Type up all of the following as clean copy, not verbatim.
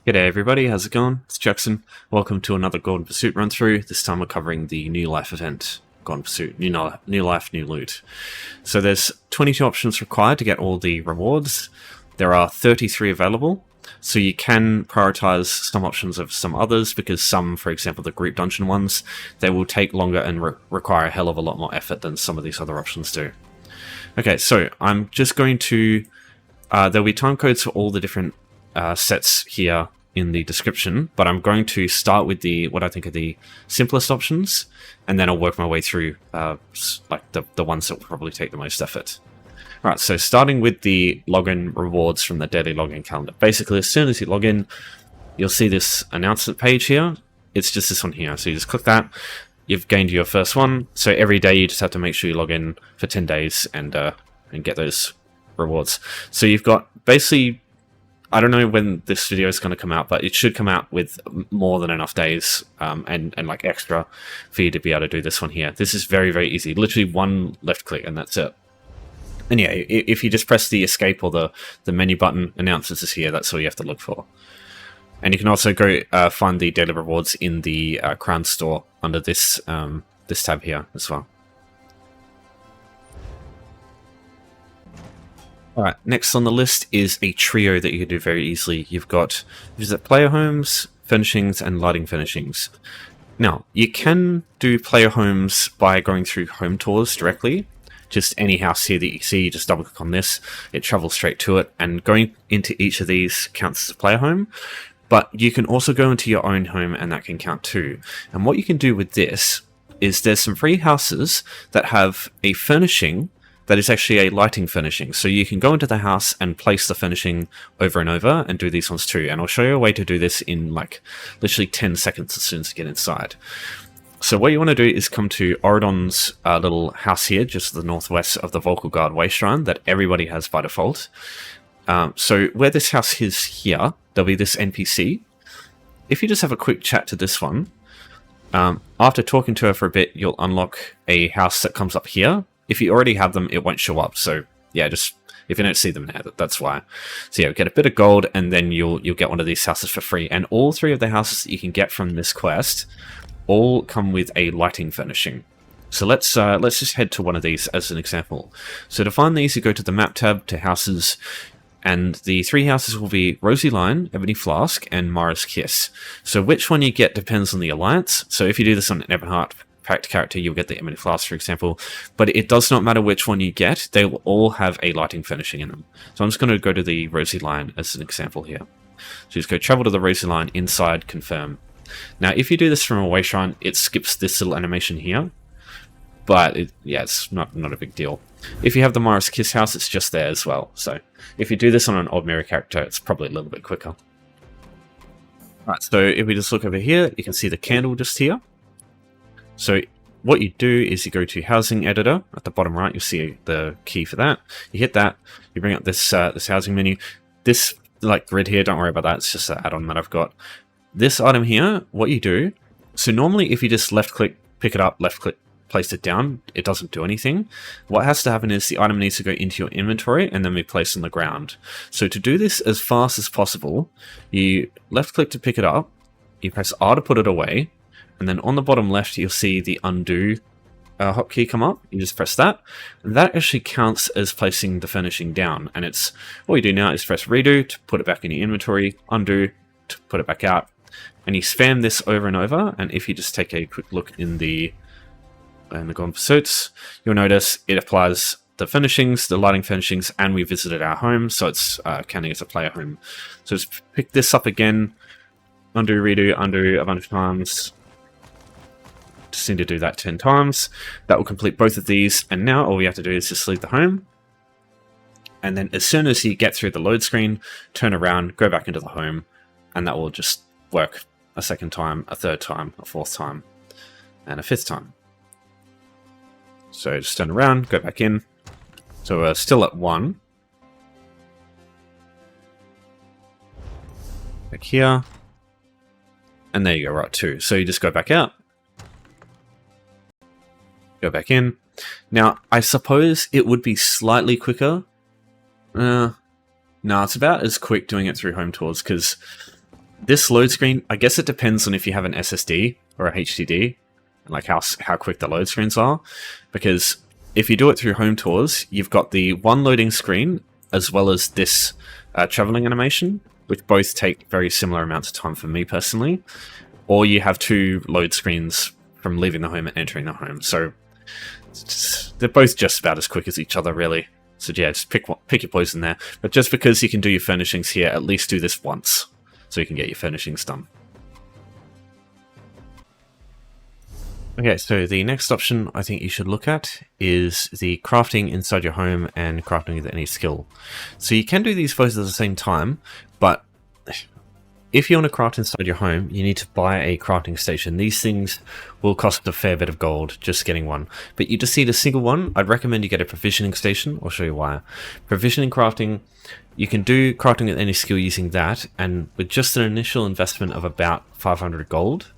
G'day everybody, how's it going? It's Jackson. Welcome to another Golden Pursuit run-through. This time we're covering the New Life event. Golden Pursuit, New Life, New Loot. So there's 22 options required to get all the rewards. There are 33 available, so you can prioritize some options over some others, because some, for example, the group dungeon ones, they will take longer and require a hell of a lot more effort than some of these other options do. Okay, so I'm just going to... there'll be time codes for all the different sets here in the description, but I'm going to start with what I think are the simplest options, and then I'll work my way through like the ones that will probably take the most effort. Alright, so starting with the login rewards from the daily login calendar. Basically, as soon as you log in, you'll see this announcement page here. It's just this one here, so you just click that. You've gained your first one, so every day you just have to make sure you log in for 10 days and get those rewards. So you've got basically... I don't know when this video is going to come out, but it should come out with more than enough days and like extra for you to be able to do this one here. This is very, very easy. Literally one left click and that's it. And yeah, if you just press the escape or the menu button, announces is here, that's all you have to look for. And you can also go find the daily rewards in the Crown store under this, this tab here as well. Alright, next on the list is a trio that you can do very easily. You've got visit player homes, furnishings, and lighting furnishings. Now, you can do player homes by going through home tours directly. Just any house here that you see, you just double click on this, it travels straight to it, and going into each of these counts as a player home. But you can also go into your own home and that can count too. And what you can do with this is there's some free houses that have a furnishing that is actually a lighting furnishing. So you can go into the house and place the furnishing over and over and do these ones too. And I'll show you a way to do this in like literally 10 seconds as soon as you get inside. So what you want to do is come to Addons little house here, just to the northwest of the Vocal Guard Way Shrine that everybody has by default. So where this house is here, there'll be this NPC. If you just have a quick chat to this one, after talking to her for a bit, you'll unlock a house that comes up here. If you already have them, it won't show up. So yeah, just if you don't see them now, that's why. So yeah, get a bit of gold, and then you'll get one of these houses for free. And all three of the houses that you can get from this quest all come with a lighting furnishing. So let's just head to one of these as an example. So to find these, you go to the map tab to houses, and the three houses will be Rosy Line, Ebony Flask, and Mara's Kiss. So which one you get depends on the alliance. So if you do this on an Ebonheart packed character, you'll get the Ebony Flask, for example, but it does not matter which one you get, they will all have a lighting furnishing in them. So I'm just going to go to the Rosy Line as an example here. So just go travel to the Rosy Line, inside, confirm. Now if you do this from a way shrine, it skips this little animation here, but yeah, it's not a big deal. If you have the Mara's Kiss house, it's just there as well. So if you do this on an odd mirror character, it's probably a little bit quicker. Alright, so if we just look over here, you can see the candle just here. So what you do is you go to Housing Editor. At the bottom right, you'll see the key for that. You hit that, you bring up this this housing menu. This like grid here, don't worry about that. It's just an add-on that I've got. This item here, what you do, so normally if you just left-click, pick it up, left-click, place it down, it doesn't do anything. What has to happen is the item needs to go into your inventory and then be placed on the ground. So to do this as fast as possible, you left-click to pick it up, you press R to put it away, and then on the bottom left, you'll see the undo hotkey come up. You just press that. And that actually counts as placing the furnishing down. And it's what you do now is press redo to put it back in your inventory, undo to put it back out. And you spam this over and over. And if you just take a quick look in the Golden Pursuits, you'll notice it applies the furnishings, the lighting furnishings, and we visited our home. So it's counting as a player home. So just pick this up again, undo, redo, undo a bunch of times. Just need to do that 10 times. That will complete both of these, and now all we have to do is just leave the home. And then as soon as you get through the load screen, turn around, go back into the home, and that will just work a second time, a third time, a fourth time, and a fifth time. So just turn around, go back in. So we're still at 1. Back here. And there you go, right, 2. So you just go back out. Go back in. Now, I suppose it would be slightly quicker. No, it's about as quick doing it through home tours, because This load screen, I guess it depends on if you have an SSD or a HDD, and like how quick the load screens are. Because if you do it through home tours, you've got the one loading screen as well as this traveling animation, which both take very similar amounts of time for me personally. Or you have two load screens from leaving the home and entering the home. So they're both just about as quick as each other, really. So yeah, just pick your poison there. But just because you can do your furnishings here, at least do this once, so you can get your furnishings done. Okay, so the next option I think you should look at is the crafting inside your home and crafting with any skill. So you can do these both at the same time, but if you want to craft inside your home, you need to buy a crafting station. These things will cost a fair bit of gold just getting one. But you just need a single one. I'd recommend you get a provisioning station. I'll show you why. Provisioning crafting, you can do crafting with any skill using that, and with just an initial investment of about 500 gold,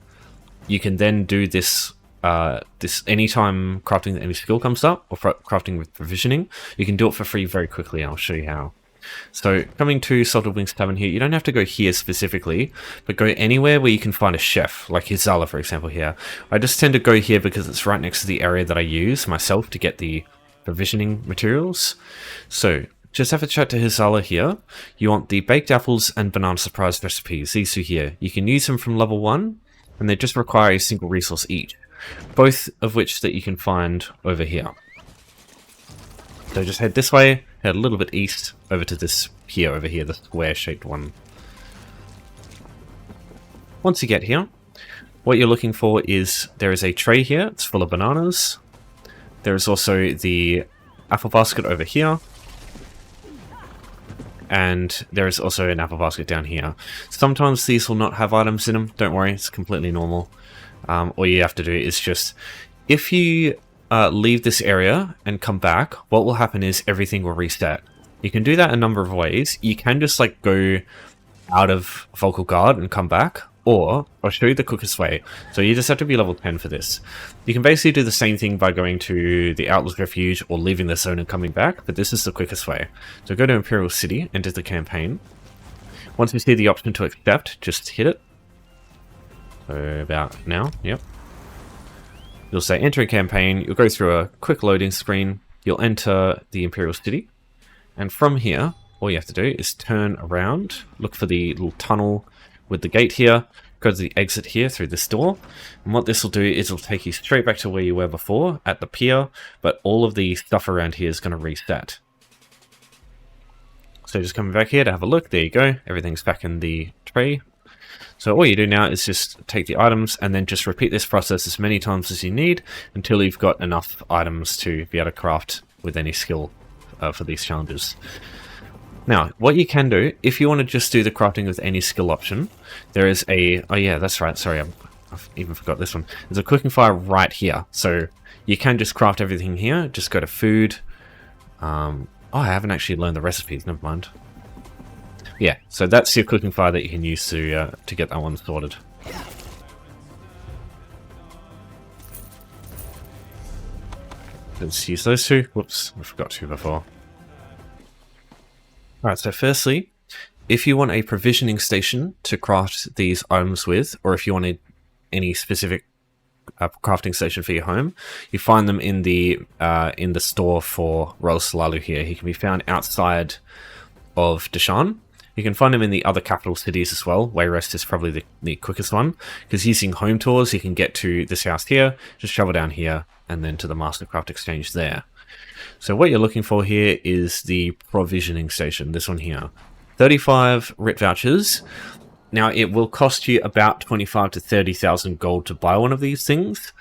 you can then do this anytime crafting with any skill comes up, or crafting with provisioning, you can do it for free very quickly. I'll show you how. So coming to Salted Wings Tavern here, you don't have to go here specifically, but go anywhere where you can find a chef, like Hizala for example here. I just tend to go here because it's right next to the area that I use myself to get the provisioning materials. So just have a chat to Hizala here. You want the baked apples and banana surprise recipes, these two here. You can use them from level 1, and they just require a single resource each, both of which that you can find over here. So just head this way, head a little bit east, over to this over here, the square-shaped one. Once you get here, what you're looking for is, there is a tray here, it's full of bananas. There is also the apple basket over here. And there is also an apple basket down here. Sometimes these will not have items in them, don't worry, it's completely normal. All you have to do is just, if you leave this area and come back, what will happen is everything will reset. You can do that a number of ways. You can just like go out of Vocal Guard and come back, or I'll show you the quickest way. So you just have to be level 10 for this. You can basically do the same thing by going to the Outlaws Refuge or leaving the zone and coming back, but this is the quickest way. So go to Imperial City, enter the campaign. Once you see the option to accept, just hit it. So about now, yep. You'll say enter a campaign, you'll go through a quick loading screen, you'll enter the Imperial City, and from here, all you have to do is turn around, look for the little tunnel with the gate here, go to the exit here through this door, and what this will do is it'll take you straight back to where you were before, at the pier, but all of the stuff around here is going to reset. So just coming back here to have a look, there you go, everything's back in the tray. So all you do now is just take the items and then just repeat this process as many times as you need until you've got enough items to be able to craft with any skill for these challenges. Now, what you can do, if you want to just do the crafting with any skill option, there is a... Oh yeah, that's right, sorry, I've even forgot this one. There's a cooking fire right here, so you can just craft everything here. Just go to food. Oh, I haven't actually learned the recipes, never mind. Yeah, so that's your cooking fire that you can use to get that one sorted. Let's use those two. Whoops, I forgot two before. Alright, so firstly, if you want a provisioning station to craft these items with, or if you wanted any specific crafting station for your home, you find them in the store for Royal Salalu here. He can be found outside of Deshan. You can find them in the other capital cities as well. Wayrest is probably the quickest one, because using home tours you can get to this house here, just travel down here, and then to the Mastercraft Exchange there. So what you're looking for here is the provisioning station, this one here. 35 RIT vouchers. Now it will cost you about 25 to 30,000 gold to buy one of these things.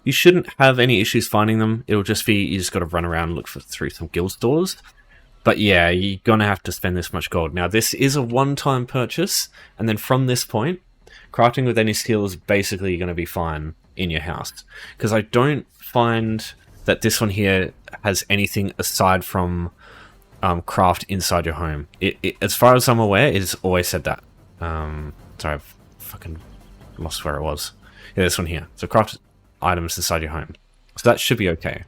You shouldn't have any issues finding them. It'll just be, you just got to run around and look through some guild stores. But yeah, you're going to have to spend this much gold. Now this is a one-time purchase, and then from this point, crafting with any skill is basically going to be fine in your house. Because I don't find that this one here has anything aside from craft inside your home. As far as I'm aware, it has always said that. Sorry, I've fucking lost where it was. Yeah, this one here. So craft items inside your home. So that should be okay.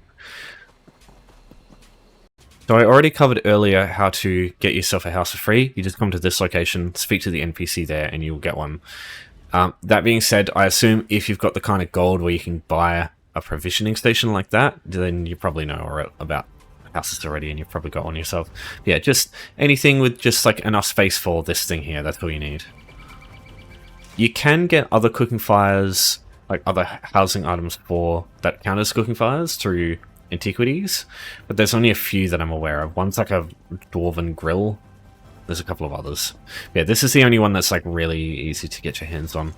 So I already covered earlier how to get yourself a house for free. You just come to this location, speak to the NPC there, and you'll get one. That being said, I assume if you've got the kind of gold where you can buy a provisioning station like that, then you probably know about houses already, and you've probably got one yourself. Yeah, just anything with just like enough space for this thing here, that's all you need. You can get other cooking fires, like other housing items for that count as cooking fires through antiquities, but there's only a few that I'm aware of. One's like a dwarven grill. There's a couple of others. Yeah, this is the only one that's like really easy to get your hands on.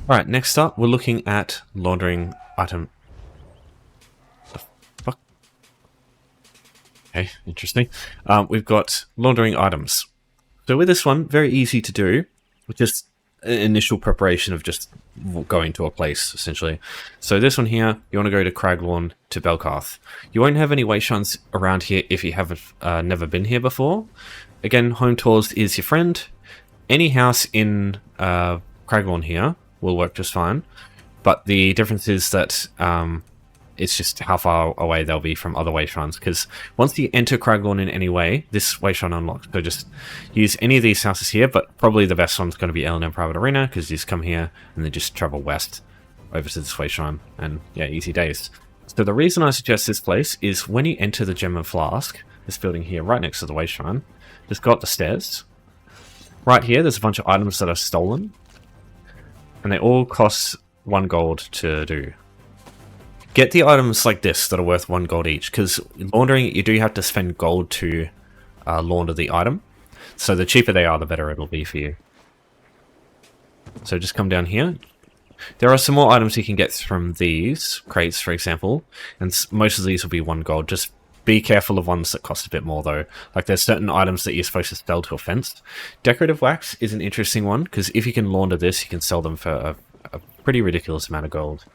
Alright, next up we're looking at laundering item. The fuck? Okay, interesting. We've got laundering items. So with this one, very easy to do, with just initial preparation of just going to a place, essentially. So this one here, you want to go to Craglawn to Belkarth. You won't have any wayshrines around here if you haven't never been here before. Again, home tours is your friend. Any house in Craglawn here will work just fine, but the difference is that it's just how far away they'll be from other wayshrines, because once you enter Craglawn in any way, this wayshrine unlocks. So just use any of these houses here, but probably the best one's going to be L&M Private Arena, because you just come here and then just travel west over to this wayshrine, and yeah, easy days. So the reason I suggest this place is when you enter the Gem and Flask, this building here right next to the wayshrine, just go up the stairs. Right here, there's a bunch of items that are stolen, and they all cost 1 gold to do. Get the items like this that are worth 1 gold each, because laundering it, you do have to spend gold to launder the item. So the cheaper they are, the better it'll be for you. So just come down here. There are some more items you can get from these crates, for example, and most of these will be 1 gold. Just be careful of ones that cost a bit more, though. Like there's certain items that you're supposed to sell to a fence. Decorative wax is an interesting one, because if you can launder this, you can sell them for a pretty ridiculous amount of gold.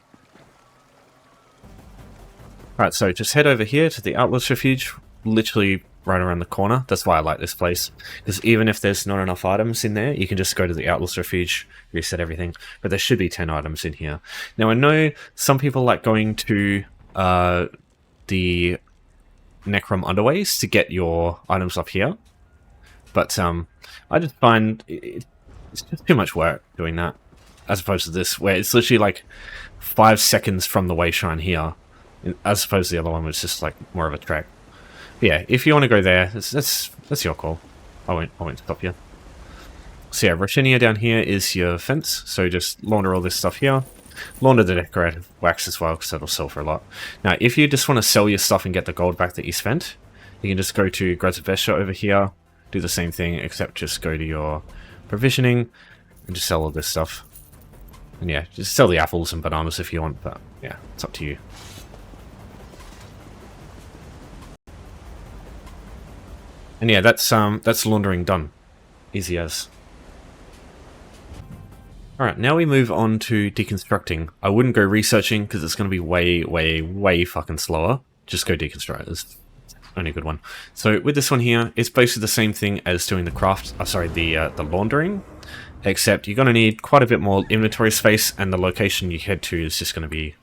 Alright, so just head over here to the Outlaws Refuge, literally right around the corner. That's why I like this place, because even if there's not enough items in there, you can just go to the Outlaws Refuge, reset everything, but there should be 10 items in here. Now I know some people like going to the Necrom Underways to get your items up here, but I just find it's just too much work doing that, as opposed to this, where it's literally like 5 seconds from the wayshrine here, as opposed to the other one was just like more of a trek. But yeah, if you want to go there, that's your call. I won't stop you. So yeah, Rochinia down here is your fence, so just launder all this stuff here. Launder the decorative wax as well, because that'll sell for a lot. Now, if you just want to sell your stuff and get the gold back that you spent, you can just go to Grazavesha over here, do the same thing, except just go to your provisioning and just sell all this stuff. And yeah, just sell the apples and bananas if you want, but yeah, it's up to you. And yeah, that's laundering done. Easy as. Alright, now we move on to deconstructing. I wouldn't go researching because it's going to be way fucking slower. Just go deconstruct. It's only a good one. So with this one here, it's basically the same thing as doing the the laundering, except you're going to need quite a bit more inventory space, and the location you head to is just going to be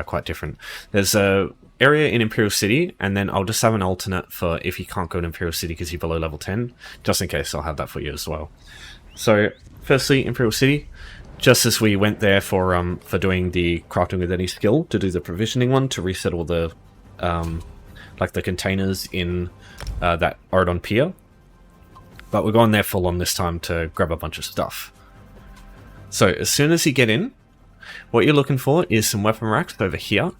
quite different. There's a area in Imperial City, and then I'll just have an alternate for if you can't go to Imperial City because you're below level 10, just in case. I'll have that for you as well. So firstly, Imperial City, just as we went there for doing the crafting with any skill, to do the provisioning one, to reset all the like the containers in that Addon Pier, but we're going there full on this time to grab a bunch of stuff. So as soon as you get in, what you're looking for is some weapon racks over here.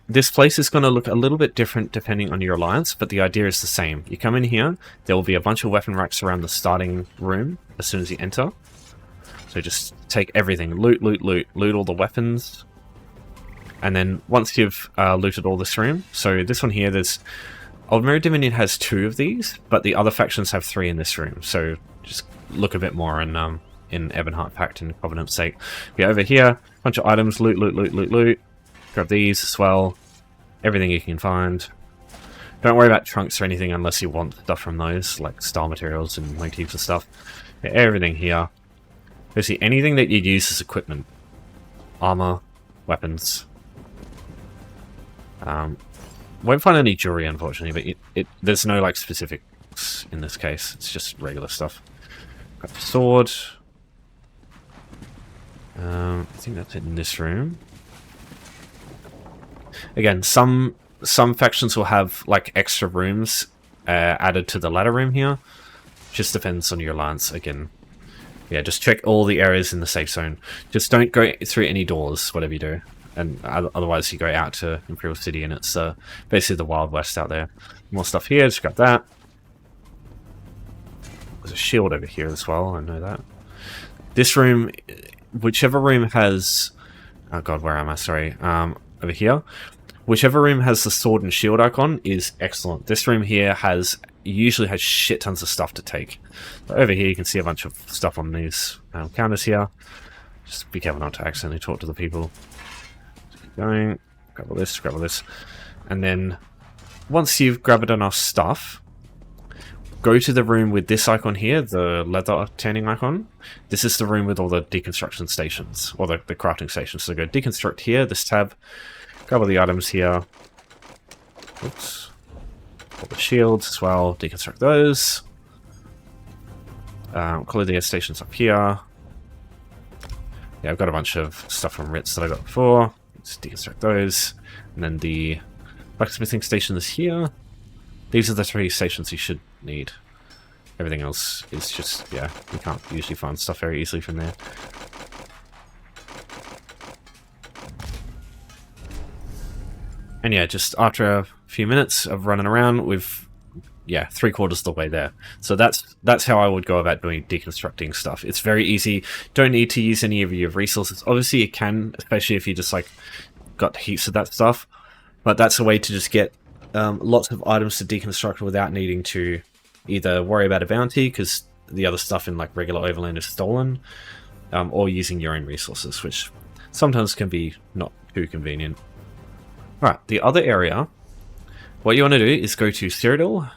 This place is going to look a little bit different depending on your alliance, but the idea is the same. You come in here, there will be a bunch of weapon racks around the starting room as soon as you enter. So just take everything, loot all the weapons. And then once you've looted all this room, so this one here, Old Mirror Dominion has 2 of these, but the other factions have 3 in this room. So just look a bit more in Ebonheart Pact and Covenant's sake. Yeah, over here, bunch of items, loot. Grab these as well. Everything you can find. Don't worry about trunks or anything unless you want stuff from those, like style materials and motifs and stuff. Yeah, everything here. Basically anything that you'd use as equipment. Armor, weapons. Won't find any jewelry, unfortunately, but there's no like specifics in this case. It's just regular stuff. Got the sword. I think that's it in this room. Again, some factions will have like extra rooms added to the ladder room here. Just depends on your alliance again. Yeah, just check all the areas in the safe zone. Just don't go through any doors, whatever you do. And otherwise you go out to Imperial City and it's basically the Wild West out there. More stuff here, just grab that. There's a shield over here as well, I know that. This room, whichever room has... Oh god, where am I? Sorry. Over here. Whichever room has the sword and shield icon is excellent. This room here usually has shit tons of stuff to take. But over here you can see a bunch of stuff on these counters here. Just be careful not to accidentally talk to the people. Just keep going. Grab all this, grab all this. And then once you've grabbed enough stuff, go to the room with this icon here, the leather tanning icon. This is the room with all the deconstruction stations, or the crafting stations. So go deconstruct here, this tab. Grab all the items here. Oops. All the shields as well. Deconstruct those. Call the stations up here. Yeah, I've got a bunch of stuff from Ritz that I got before. Let's deconstruct those. And then the blacksmithing station is here. These are the 3 stations you should need. Everything else is just, yeah, you can't usually find stuff very easily from there. And yeah, just after a few minutes of running around, we've, yeah, 3/4 of the way there. So that's how I would go about doing deconstructing stuff. It's very easy. Don't need to use any of your resources. Obviously you can, especially if you just like got heaps of that stuff. But that's a way to just get lots of items to deconstruct without needing to either worry about a bounty, because the other stuff in like regular Overland is stolen, or using your own resources, which sometimes can be not too convenient. Right, the other area, what you want to do is go to Cyrodiil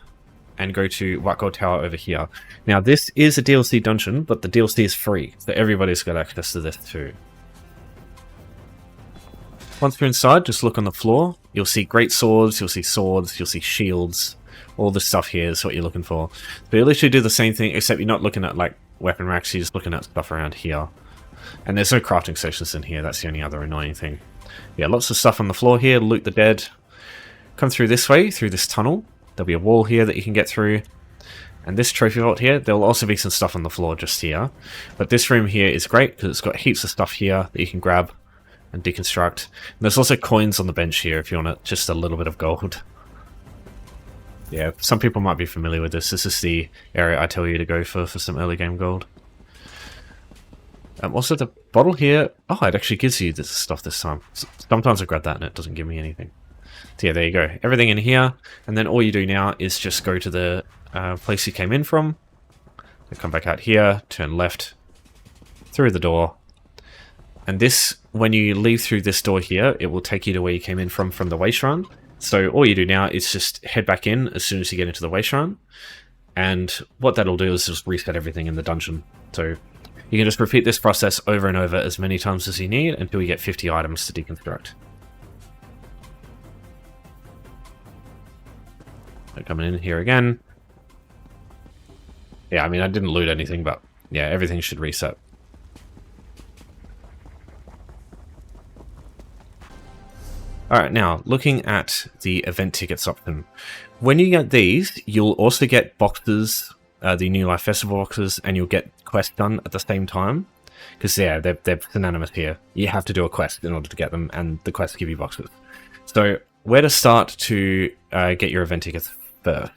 and go to White Gold Tower over here. Now this is a DLC dungeon, but the DLC is free, so everybody's got access to this too. Once you're inside, just look on the floor. You'll see great swords, you'll see shields. All this stuff here is what you're looking for. So you literally do the same thing, except you're not looking at like weapon racks, you're just looking at stuff around here. And there's no crafting stations in here, that's the only other annoying thing. Yeah, lots of stuff on the floor here, loot the dead. Come through this way, through this tunnel. There'll be a wall here that you can get through. And this trophy vault here, there'll also be some stuff on the floor just here. But this room here is great, because it's got heaps of stuff here that you can grab and deconstruct. And there's also coins on the bench here if you want just a little bit of gold. Yeah, some people might be familiar with this. This is the area I tell you to go for some early game gold. Also, the bottle here... Oh, it actually gives you this stuff this time. Sometimes I grab that and it doesn't give me anything. So yeah, there you go. Everything in here. And then all you do now is just go to the place you came in from. So come back out here, turn left, through the door. And this, when you leave through this door here, it will take you to where you came in from the Way Shrine. So all you do now is just head back in as soon as you get into the Way Shrine. And what that'll do is just reset everything in the dungeon. So you can just repeat this process over and over as many times as you need until you get 50 items to deconstruct. So coming in here again. Yeah, I mean, I didn't loot anything, but yeah, everything should reset. Alright, now, looking at the event tickets option. When you get these, you'll also get boxes, the New Life Festival boxes, and you'll get quests done at the same time. Because, yeah, they're synonymous here. You have to do a quest in order to get them, and the quests give you boxes. So, where to start to get your event tickets first?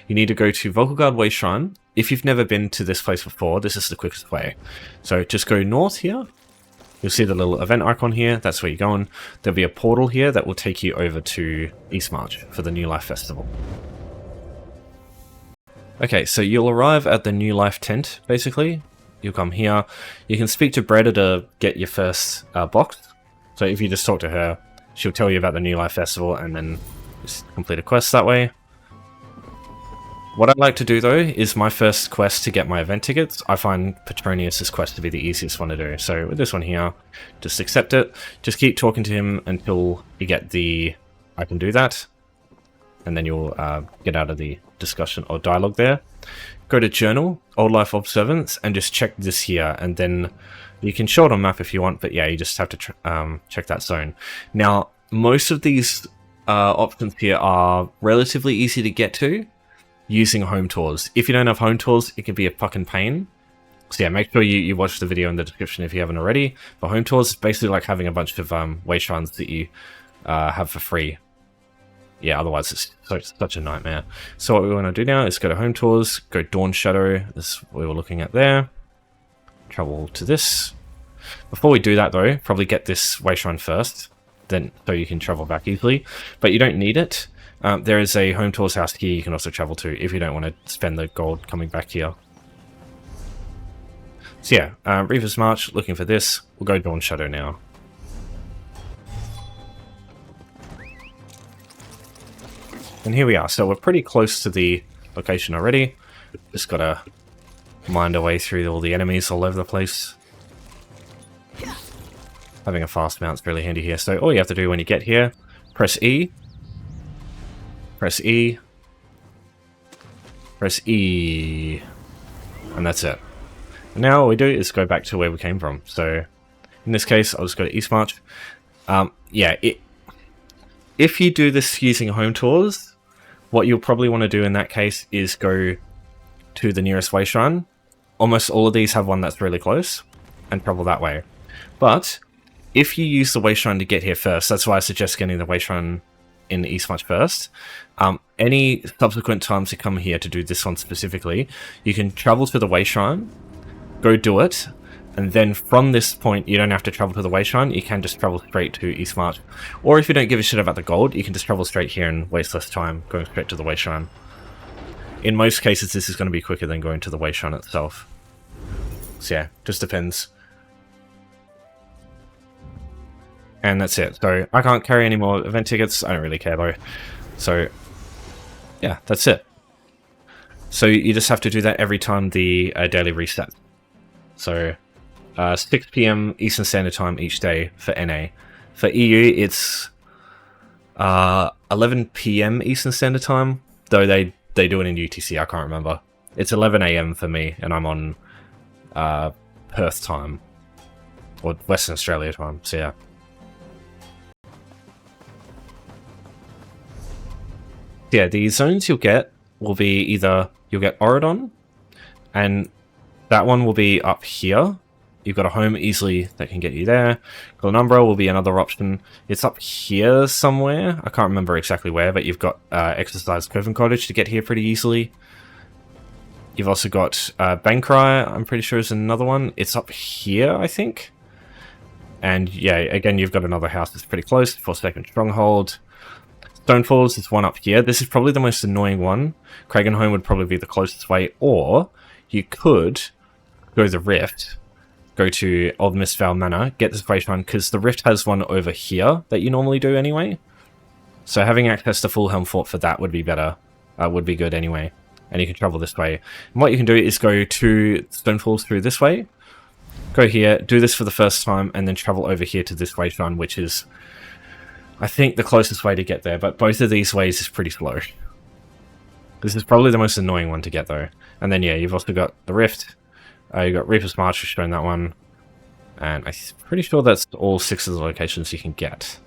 You need to go to Volkagard Way Shrine. If you've never been to this place before, this is the quickest way. So, just go north here. You'll see the little event icon here, that's where you're going. There'll be a portal here that will take you over to Eastmarch for the New Life Festival. Okay, so you'll arrive at the New Life tent, basically. You'll come here. You can speak to Breda to get your first box. So if you just talk to her, she'll tell you about the New Life Festival and then just complete a quest that way. What I like to do though is my first quest to get my event tickets. I find Petronius' quest to be the easiest one to do. So with this one here, just accept it. Just keep talking to him until you get the I can do that. And then you'll get out of the discussion or dialogue there. Go to Journal, Old Life Observance, and just check this here. And then you can show it on map if you want, but yeah, you just have to check that zone. Now, most of these options here are relatively easy to get to using home tours. If you don't have home tours, it can be a fucking pain. So yeah, make sure you watch the video in the description if you haven't already. For home tours, it's basically like having a bunch of way shrines that you have for free. Yeah, otherwise it's such a nightmare. So what we want to do now is go to home tours, go Dawn Shadow, this is what we were looking at there. Travel to this. Before we do that though, probably get this way shrine first, then so you can travel back easily. But you don't need it. There is a home tours house here you can also travel to if you don't want to spend the gold coming back here. So yeah, Reaver's March, looking for this. We'll go Dawn Shadow now. And here we are, so we're pretty close to the location already. Just gotta mind our way through all the enemies all over the place. Having a fast mount's really handy here. So all you have to do when you get here, press E, press E, press E, and that's it. And now all we do is go back to where we came from. So in this case, I'll just go to East March. Yeah, if you do this using home tours, what you'll probably want to do in that case is go to the nearest way shrine. Almost all of these have one that's really close, and travel that way. But if you use the way shrine to get here first, that's why I suggest getting the way shrine in East March first. Any subsequent times you come here to do this one specifically, you can travel to the way shrine, go do it, and then from this point you don't have to travel to the way shrine, you can just travel straight to East March. Or if you don't give a shit about the gold, you can just travel straight here and waste less time going straight to the way shrine. In most cases this is going to be quicker than going to the way shrine itself. So yeah, just depends. And that's it. So I can't carry any more event tickets, I don't really care though. So yeah, that's it. So you just have to do that every time the daily reset. So 6 PM Eastern Standard Time each day for NA. For EU, it's 11 PM Eastern Standard Time, though they do it in UTC, I can't remember. It's 11 AM for me, and I'm on Perth time, or Western Australia time, so yeah. Yeah, the zones you'll get will be either, you'll get Oridon, and that one will be up here. You've got a home easily that can get you there. Glenumbra will be another option. It's up here somewhere. I can't remember exactly where, but you've got Exercise Coven Cottage to get here pretty easily. You've also got Bankrai, I'm pretty sure is another one. It's up here, I think. And yeah, again, you've got another house that's pretty close, Forsaken Stronghold. Stonefalls is one up here. This is probably the most annoying one. Cragenholm would probably be the closest way, or you could go the Rift, go to Old Mistval Manor, get this way shrine, because the Rift has one over here that you normally do anyway. So having access to Full Helm Fort for that would be better, would be good anyway. And you can travel this way. And what you can do is go to Stonefalls through this way, go here, do this for the first time, and then travel over here to this way shrine, which is, I think, the closest way to get there, but both of these ways is pretty slow. This is probably the most annoying one to get though. And then yeah, you've also got the Rift, you've got Reaper's March, just showing that one, and I'm pretty sure that's all 6 of the locations you can get.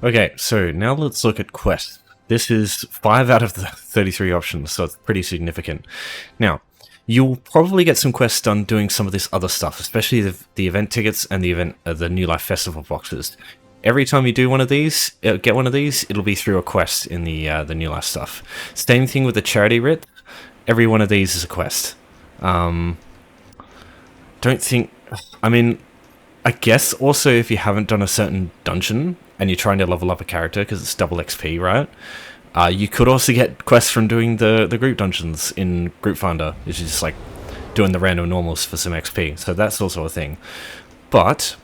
Okay, so now let's look at quests. This is 5 out of the 33 options, so it's pretty significant. Now, you'll probably get some quests done doing some of this other stuff, especially the event tickets and the New Life Festival boxes. Every time you do one of these, get one of these, it'll be through a quest in the New Life stuff. Same thing with the Charity Writ. Every one of these is a quest. Don't think... I mean, I guess also if you haven't done a certain dungeon and you're trying to level up a character because it's double XP, right? You could also get quests from doing the group dungeons in Group Finder, which is just like doing the random normals for some XP. So that's also a thing. But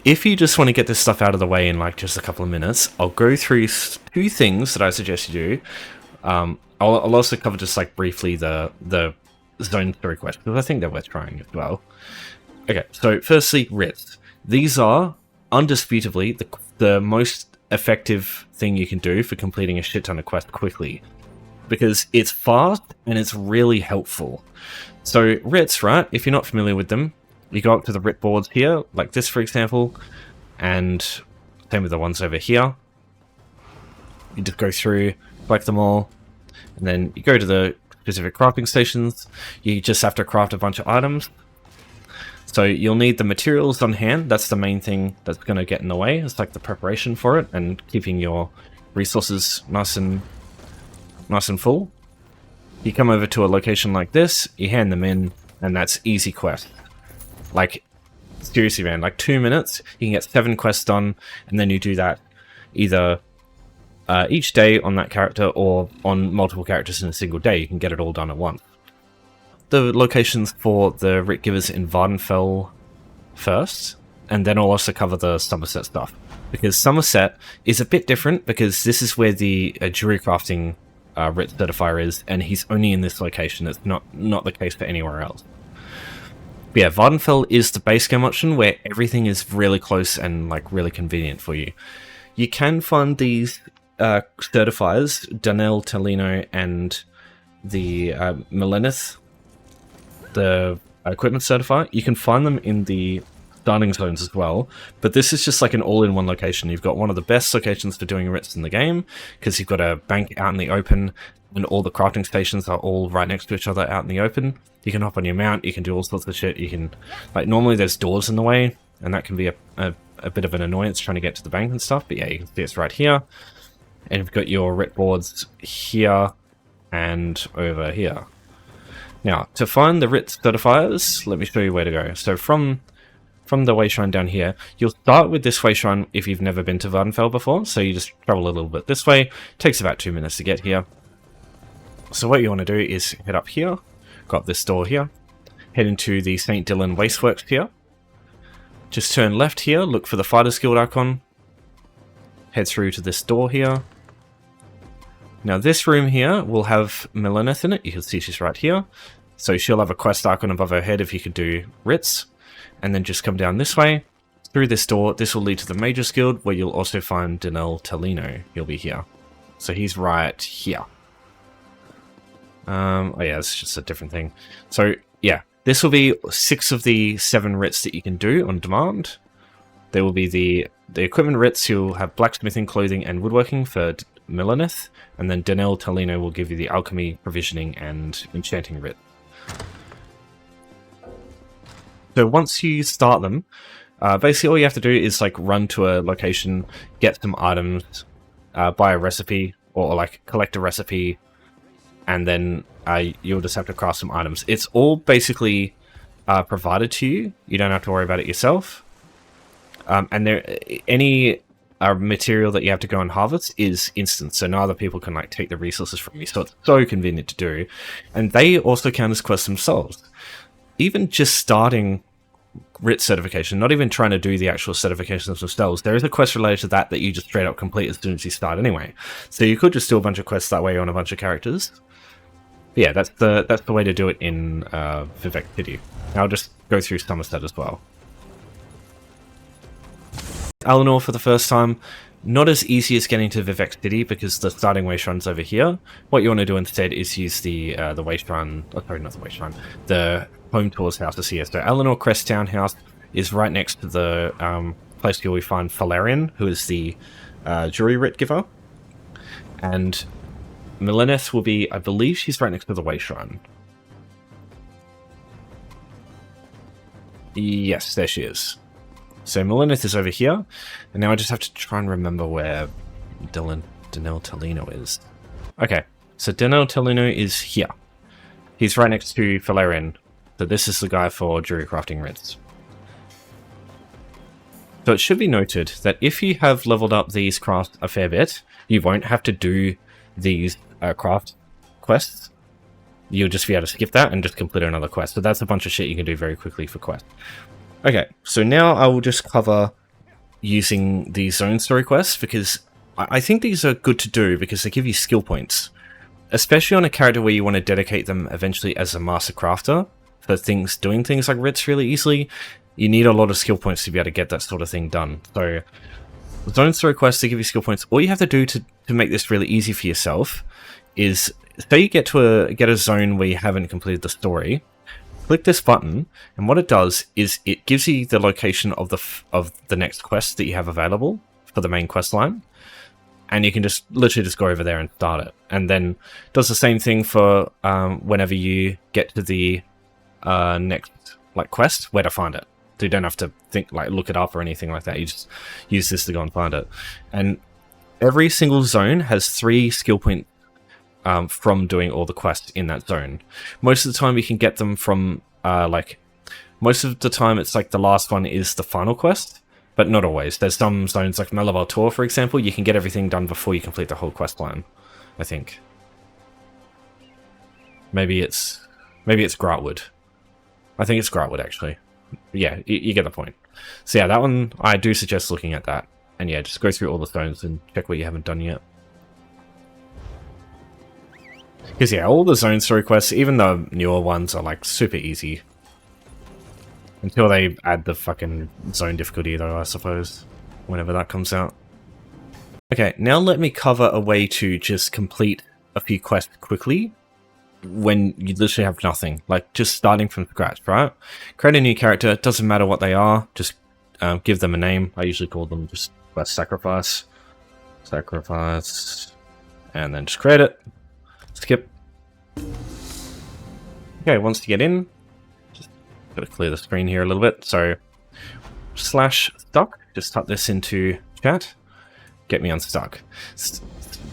if you just want to get this stuff out of the way in like just a couple of minutes, I'll go through 2 things that I suggest you do. I'll also cover just like briefly the zone story quests, because I think they're worth trying as well. Okay, so firstly, writs. These are undisputably the most effective thing you can do for completing a shit ton of quests quickly, because it's fast and it's really helpful. So writs, right? If you're not familiar with them, you go up to the writ boards here, like this for example, and same with the ones over here. You just go through, collect them all, and then you go to the specific crafting stations. You just have to craft a bunch of items. So you'll need the materials on hand. That's the main thing that's going to get in the way. It's like the preparation for it and keeping your resources nice and full. You come over to a location like this, you hand them in, and that's easy quest. Like, seriously, man, like 2 minutes, you can get 7 quests done, and then you do that either each day on that character or on multiple characters in a single day. You can get it all done at once. The locations for the writ givers in Vardenfell first, and then I'll also cover the Somerset stuff, because Somerset is a bit different because this is where the jewelry crafting writ certifier is, and he's only in this location. It's not the case for anywhere else. But yeah, Vardenfell is the base game option where everything is really close and like really convenient for you. You can find these certifiers, Danel Tellino and the Melenith, the equipment certifier. You can find them in the starting zones as well, but this is just like an all-in-one location. You've got one of the best locations for doing writs in the game, because you've got a bank out in the open, and all the crafting stations are all right next to each other out in the open. You can hop on your mount, you can do all sorts of shit. You can, like, normally there's doors in the way, and that can be a bit of an annoyance trying to get to the bank and stuff, but yeah, you can see it's right here. And you've got your writ boards here and over here. Now, to find the writ certifiers, let me show you where to go. So from the wayshrine down here, you'll start with this wayshrine if you've never been to Vardenfell before. So you just travel a little bit this way. It takes about 2 minutes to get here. So what you want to do is head up here, go up this door here, head into the St. Dylan Wasteworks here. Just turn left here, look for the Fighters Guild icon. Head through to this door here. Now this room here will have Melenith in it. You can see she's right here. So she'll have a quest icon above her head if you could do writs. And then just come down this way, through this door. This will lead to the Mages Guild, where you'll also find Danel Tellino. He'll be here. So he's right here. Oh yeah, it's just a different thing. So yeah, this will be 6 of the 7 writs that you can do on demand. There will be the equipment writs. You'll have blacksmithing, clothing, and woodworking for Melenith, and then Danel Tellino will give you the alchemy, provisioning, and enchanting writ. So once you start them, basically all you have to do is like run to a location, get some items, buy a recipe, or like collect a recipe, and then you'll just have to craft some items. It's all basically provided to you. You don't have to worry about it yourself. And any material that you have to go and harvest is instant, so no other people can like take the resources from you. So it's so convenient to do, and they also count as quests themselves. Even just starting writ certification, not even trying to do the actual certifications themselves, there is a quest related to that you just straight up complete as soon as you start anyway. So you could just do a bunch of quests that way on a bunch of characters. But yeah, that's the way to do it in Vivec City. I'll just go through Somerset as well. Eleanor for the first time, not as easy as getting to Vivec City because the starting wayshrine's over here. What you want to do instead is use the wayshrine, sorry, not the wayshrine, the Home Tours house is here. So Eleanor Crest Townhouse is right next to the place where we find Falarian, who is the jury writ giver. And Melenith will be, I believe she's right next to the wayshrine. Yes, there she is. So Melenith is over here, and now I just have to try and remember where Danel Tellino is. Okay, so Danel Tellino is here. He's right next to Falarian. So this is the guy for jury crafting writs. So it should be noted that if you have leveled up these crafts a fair bit, you won't have to do these craft quests. You'll just be able to skip that and just complete another quest. So that's a bunch of shit you can do very quickly for quests. Okay, so now I will just cover using the zone story quests, because I think these are good to do because they give you skill points. Especially on a character where you want to dedicate them eventually as a master crafter for doing things like writs really easily. you need a lot of skill points to be able to get that sort of thing done. So zones through quests to give you skill points. All you have to do to make this really easy for yourself is, say you get a zone where you haven't completed the story, click this button, and what it does is it gives you the location of the next quest that you have available for the main quest line, and you can just literally just go over there and start it. And then does the same thing for whenever you get to the next quest, where to find it. So you don't have to look it up or anything like that. You just use this to go and find it. And every single zone has 3 skill points from doing all the quests in that zone. Most of the time you can get them from most of the time it's the last one is the final quest, but not always. There's some zones like Malabar Tor, for example, you can get everything done before you complete the whole quest line, I think. Maybe it's Gratwood. I think it's Gratwood, actually. Yeah, you get the point. So yeah, that one, I do suggest looking at that. And yeah, just go through all the zones and check what you haven't done yet. Because yeah, all the zone story quests, even the newer ones, are super easy. Until they add the fucking zone difficulty though, I suppose. Whenever that comes out. Okay, now let me cover a way to just complete a few quests quickly. When you literally have nothing, just starting from scratch, right? Create a new character, it doesn't matter what they are, just give them a name. I usually call them just Sacrifice, and then just create it. Skip. Okay, once you get in, just gotta clear the screen here a little bit. So /stuck, just type this into chat, get me unstuck. It's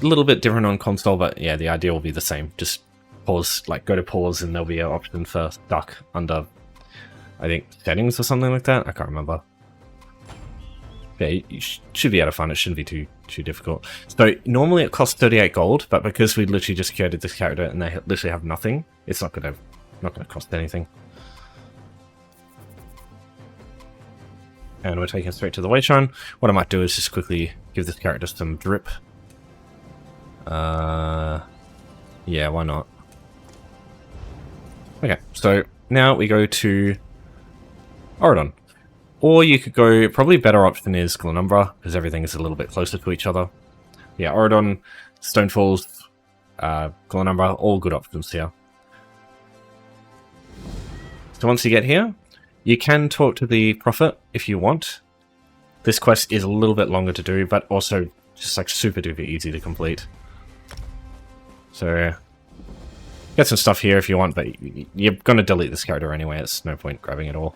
a little bit different on console, but yeah, the idea will be the same. Just pause, go to pause, and there'll be an option for stuck under, I think, settings or something like that. I can't remember. Yeah, you should be able to find it. Shouldn't be too difficult. So normally it costs 38 gold, but because we literally just created this character and they literally have nothing, it's not gonna cost anything. And we're taking it straight to the Wayshrine. What I might do is just quickly give this character some drip. Yeah, why not? Okay, so now we go to Addon. Or you could go, probably better option is Glenumbra, because everything is a little bit closer to each other. Yeah, Addon, Stonefalls, Glenumbra, all good options here. So once you get here, you can talk to the Prophet if you want. This quest is a little bit longer to do, but also just super duper easy to complete. So get some stuff here if you want, but you're going to delete this character anyway. It's no point grabbing it all.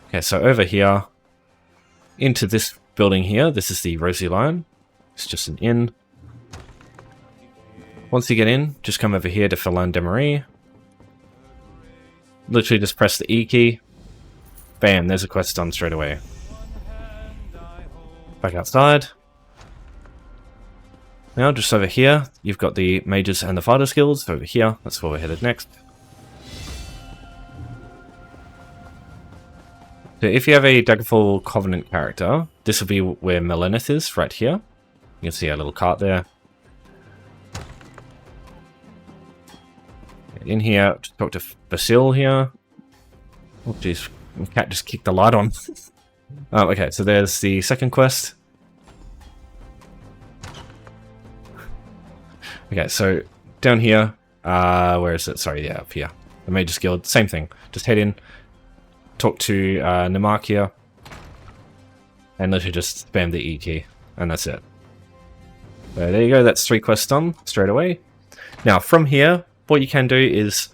Okay, so over here, into this building here, this is the Rosy Lion. It's just an inn. Once you get in, just come over here to Phelan de Marie. Literally just press the E key. Bam, there's a quest done straight away. Back outside. Now, just over here, you've got the Mages and the Fighters Guilds. Over here, that's where we're headed next. So if you have a Daggerfall Covenant character, this will be where Melenith is, right here. You can see our little cart there. Get in here, just talk to Basil here. Oh jeez, my cat just kicked the light on. Oh, okay, so there's the second quest. Okay, so down here, where is it? Sorry, yeah, up here. The Mages Guild, same thing. Just head in, talk to Nemakia, and literally just spam the E key, and that's it. So there you go, that's 3 quests done straight away. Now, from here, what you can do is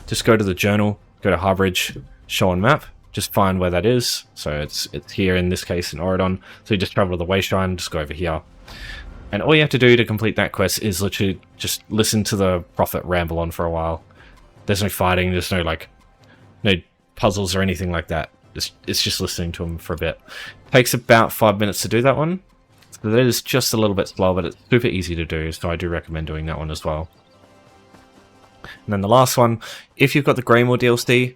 just go to the journal, go to Harbridge, show on map, just find where that is. So it's here in this case in Addon. So you just travel to the Wayshrine, just go over here. And all you have to do to complete that quest is literally just listen to the Prophet ramble on for a while. There's no fighting, there's no no puzzles or anything like that. It's just listening to him for a bit. Takes about 5 minutes to do that one. So that is just a little bit slow, but it's super easy to do, so I do recommend doing that one as well. And then the last one, if you've got the Greymore DLC,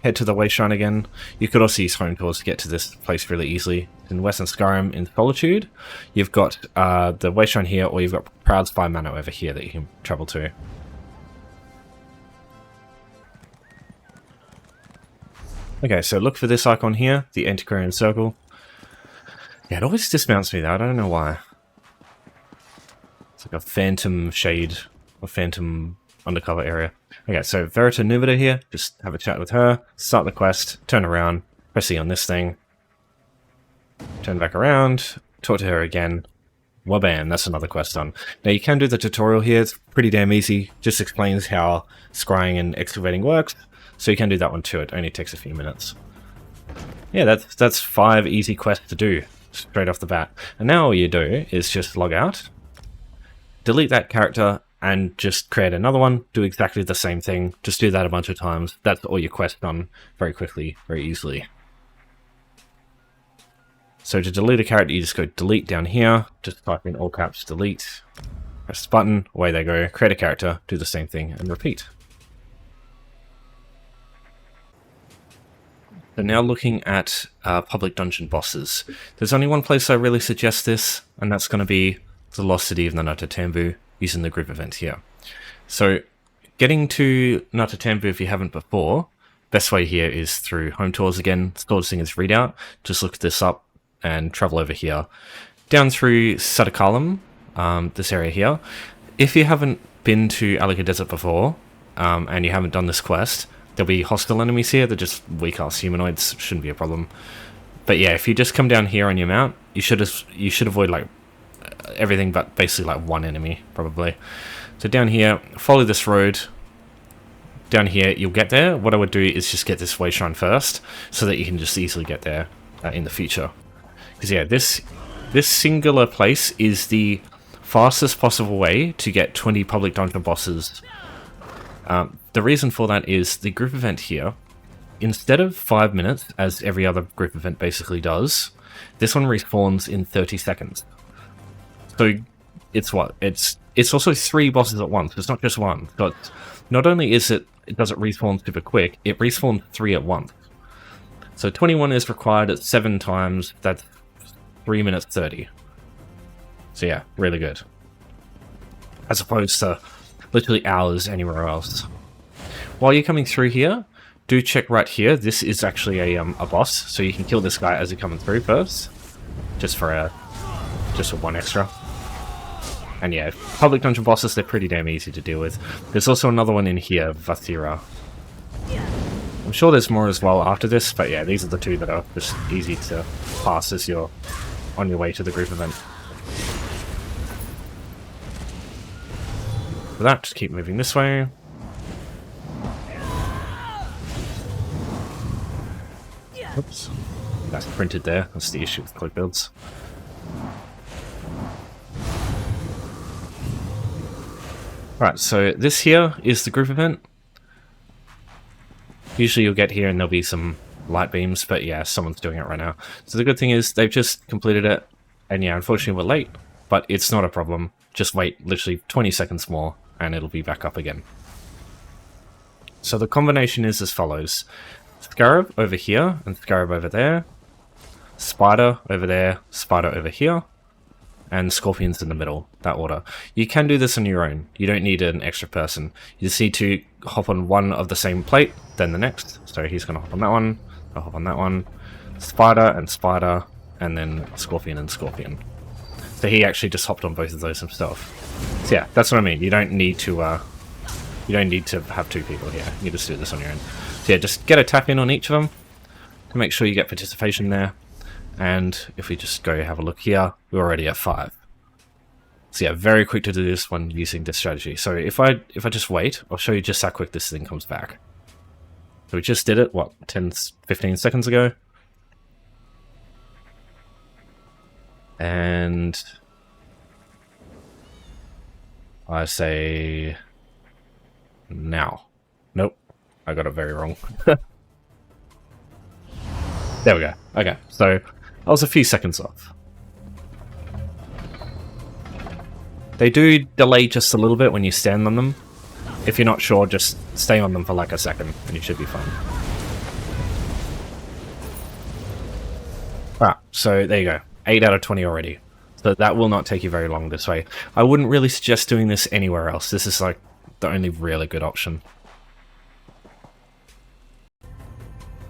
head to the Wayshrine again. You could also use home tours to get to this place really easily. In Western Skyrim, in Solitude, you've got the Wayshrine here, or you've got Proud Spy Manor over here that you can travel to. Okay, so look for this icon here, the antiquarian circle. Yeah, it always dismounts me though, I don't know why. It's like a phantom shade, or phantom undercover area. Okay, so Verita Nubita here, just have a chat with her, start the quest, turn around, press E on this thing, turn back around, talk to her again. Wabam, that's another quest done. Now you can do the tutorial here, it's pretty damn easy, just explains how scrying and excavating works, so you can do that one too, it only takes a few minutes. Yeah, that's 5 easy quests to do, straight off the bat. And now all you do is just log out, delete that character, and just create another one, do exactly the same thing, just do that a bunch of times, that's all your quests done very quickly, very easily. So to delete a character, you just go delete down here, just type in all caps delete, press the button, away they go, create a character, do the same thing, and repeat. So now looking at public dungeon bosses. There's only one place I really suggest this, and that's going to be the Lost City of Natatambu, using the group event here. So getting to Natatambu if you haven't before, best way here is through home tours again, Stored Singers Readout, just look this up, and travel over here. Down through Sadakalum, this area here. If you haven't been to Alika Desert before, and you haven't done this quest, there'll be hostile enemies here, they're just weak-ass humanoids, shouldn't be a problem. But yeah, if you just come down here on your mount, you should avoid like everything but basically like one enemy, probably. So down here, follow this road. Down here, you'll get there. What I would do is just get this way shrine first, so that you can just easily get there in the future. Because yeah, this singular place is the fastest possible way to get 20 public dungeon bosses. The reason for that is the group event here, instead of 5 minutes, as every other group event basically does, this one respawns in 30 seconds. So it's what? It's also 3 bosses at once, it's not just one. But not only does it respawn super quick, it respawns 3 at once. So 21 is required at 7 times, that's 3 minutes 30. So yeah, really good. As opposed to literally hours anywhere else. While you're coming through here, do check right here. This is actually a boss, so you can kill this guy as you're coming through first. Just for 1 extra. And yeah, public dungeon bosses, they're pretty damn easy to deal with. There's also another one in here, Vathira. I'm sure there's more as well after this, but yeah, these are the 2 that are just easy to pass as you're on your way to the group event. For that, just keep moving this way. Oops. That's printed there, that's the issue with click builds. Alright, so this here is the group event. Usually you'll get here and there'll be some light beams, but yeah, someone's doing it right now. So the good thing is they've just completed it, and yeah, unfortunately we're late, but it's not a problem. Just wait literally 20 seconds more and it'll be back up again. So the combination is as follows. Scarab over here and Scarab over there, Spider over there, Spider over here, and Scorpions in the middle, that order. You can do this on your own, you don't need an extra person. You just need to hop on one of the same plate, then the next. So he's going to hop on that one, I'll hop on that one, Spider, and then Scorpion and Scorpion. So he actually just hopped on both of those himself. So yeah, that's what I mean. You don't need to have 2 people here. You just do this on your own. So yeah, just get a tap in on each of them to make sure you get participation there. And if we just go have a look here, we're already at 5. So yeah, very quick to do this one using this strategy. So if I just wait, I'll show you just how quick this thing comes back. So we just did it, what, 10-15 seconds ago? And I say now. Nope, I got it very wrong. There we go. Okay, so I was a few seconds off. They do delay just a little bit when you stand on them. If you're not sure, just stay on them for like a second and you should be fine. Alright, so there you go. 8 out of 20 already. So that will not take you very long this way. I wouldn't really suggest doing this anywhere else. This is like the only really good option.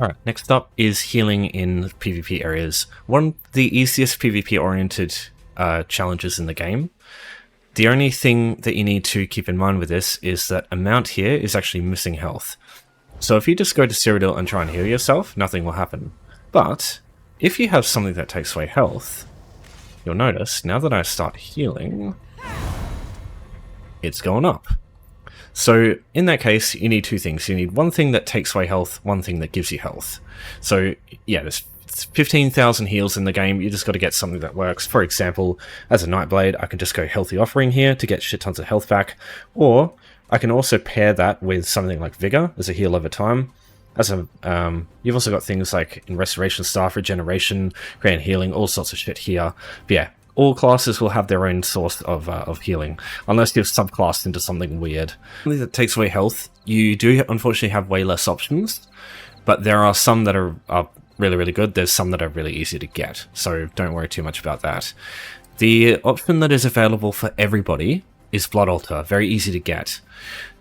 Alright, next up is healing in PvP areas. One of the easiest PvP-oriented challenges in the game. The only thing that you need to keep in mind with this is that amount here is actually missing health. So if you just go to Cyrodiil and try and heal yourself, nothing will happen. But if you have something that takes away health, you'll notice now that I start healing, it's going up. So in that case, you need two things. You need one thing that takes away health, one thing that gives you health. So yeah, there's 15,000 heals in the game. You just got to get something that works. For example, as a Nightblade, I can just go Healthy Offering here to get shit tons of health back. Or I can also pair that with something like Vigor as a heal over time. As a, you've also got things like in Restoration Staff, Regeneration, Grand Healing, all sorts of shit here. But yeah, all classes will have their own source of healing, unless you've subclassed into something weird. Something that takes away health, you do unfortunately have way less options, but there are some that are really, really good. There's some that are really easy to get, so don't worry too much about that. The option that is available for everybody is Blood Altar, very easy to get.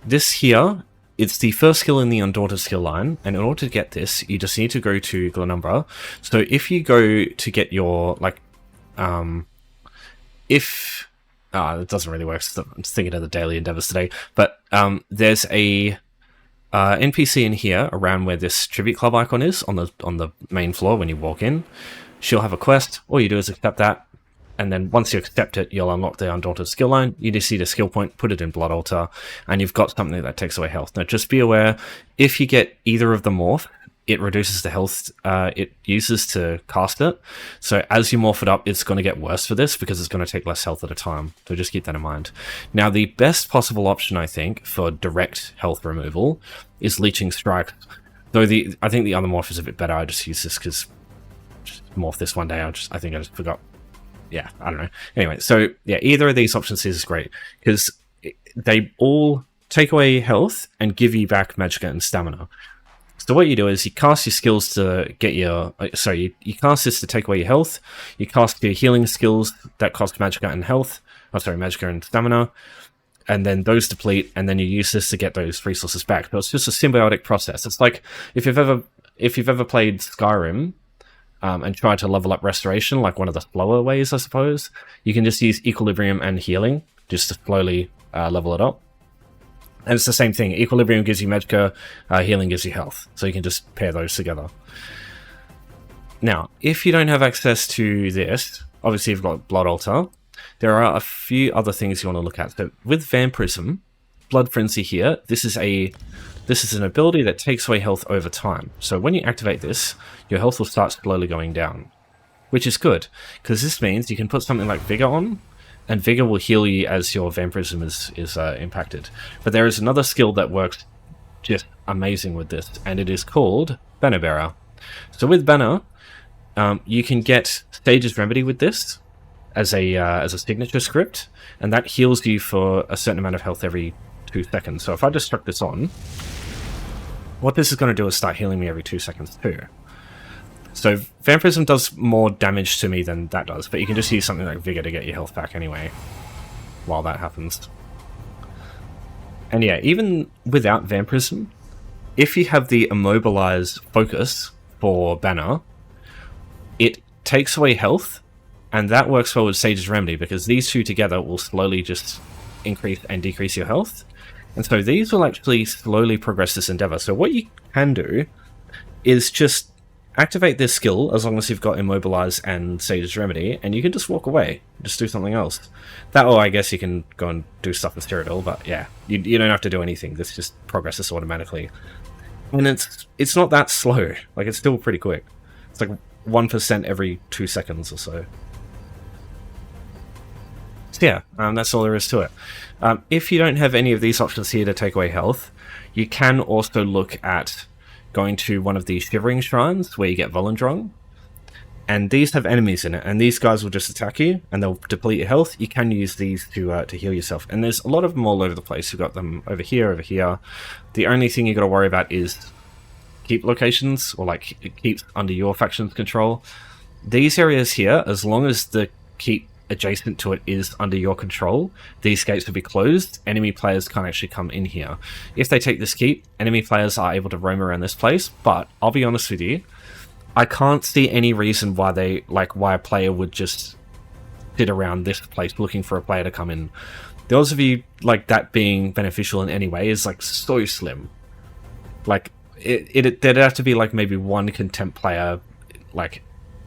This here, it's the first skill in the Undaunted skill line, and in order to get this, you just need to go to Glenumbra. So if you go to get your, like, it doesn't really work, so I'm just thinking of the daily endeavors today, but there's a NPC in here around where this Tribute Club icon is on the main floor when you walk in. She'll have a quest. All you do is accept that, and then once you accept it, you'll unlock the Undaunted skill line. You just see the skill point, put it in Blood Altar, and you've got something that takes away health. Now just be aware, if you get either of the morph, it reduces the health it uses to cast it. So as you morph it up, it's going to get worse for this because it's going to take less health at a time. So just keep that in mind. Now, the best possible option, I think, for direct health removal is Leeching Strike. Though I think the other morph is a bit better. I just use this because morph this one day. I think I just forgot. Yeah, I don't know. Anyway, so yeah, either of these options is great because they all take away health and give you back magicka and stamina. So what you do is you cast your skills to get your... you cast this to take away your health. You cast your healing skills that cost magicka and health. Magicka and stamina. And then those deplete, and then you use this to get those resources back. So it's just a symbiotic process. It's like if you've ever played Skyrim and tried to level up Restoration, like one of the slower ways, I suppose, you can just use Equilibrium and Healing just to slowly level it up. And it's the same thing. Equilibrium gives you magicka, healing gives you health. So you can just pair those together. Now, if you don't have access to this, obviously you've got Blood Altar. There are a few other things you want to look at. So with Vampirism, Blood Frenzy here, this is an ability that takes away health over time. So when you activate this, your health will start slowly going down, which is good, because this means you can put something like Vigor on, and Vigor will heal you as your Vampirism is impacted. But there is another skill that works just amazing with this, and it is called Banner Bearer. So with Banner, you can get Sage's Remedy with this as a signature script, and that heals you for a certain amount of health every 2 seconds. So if I just struck this on, what this is going to do is start healing me every 2 seconds too. So Vampirism does more damage to me than that does, but you can just use something like Vigor to get your health back anyway, while that happens. And yeah, even without Vampirism, if you have the Immobilize focus for Banner, it takes away health, and that works well with Sage's Remedy, because these two together will slowly just increase and decrease your health. And so these will actually slowly progress this endeavor. So what you can do is just activate this skill as long as you've got Immobilize and Sage's Remedy, and you can just walk away, just do something else. That, or I guess you can go and do stuff with Cyrodiil, but yeah, you don't have to do anything. This just progresses automatically. And it's not that slow. Like, it's still pretty quick. It's like 1% every 2 seconds or so. So yeah, that's all there is to it. If you don't have any of these options here to take away health, you can also look at going to one of these Shivering Shrines where you get Volendrong, and these have enemies in it, and these guys will just attack you and they'll deplete your health. You can use these to heal yourself, and there's a lot of them all over the place. You've got them over here. The only thing you got to worry about is keep locations, or like keep under your faction's control. These areas here, as long as the keep adjacent to it is under your control, these gates will be closed. Enemy players can't actually come in here. If they take this keep, enemy players are able to roam around this place, but I'll be honest with you, I can't see any reason why why a player would just sit around this place looking for a player to come in. The odds of you like that being beneficial in any way is like so slim. Like there'd have to be like maybe one contempt player like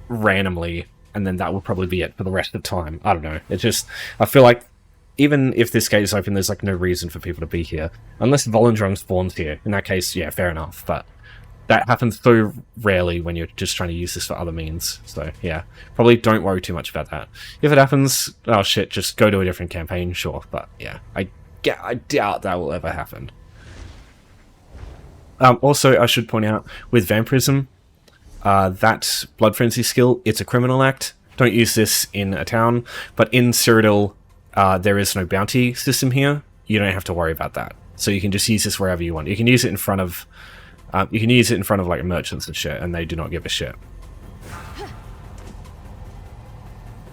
randomly, and then that would probably be it for the rest of the time. I don't know. It's just, I feel like even if this gate is open, there's like no reason for people to be here. Unless Volendrung spawns here. In that case, yeah, fair enough. But that happens so rarely when you're just trying to use this for other means. So yeah, probably don't worry too much about that. If it happens, oh shit, just go to a different campaign, sure. But yeah, I doubt that will ever happen. Also, I should point out, with Vampirism, that Blood Frenzy skill, it's a criminal act. Don't use this in a town, but in Cyrodiil, there is no bounty system here. You don't have to worry about that. So you can just use this wherever you want. You can use it in front of, like merchants and shit, and they do not give a shit.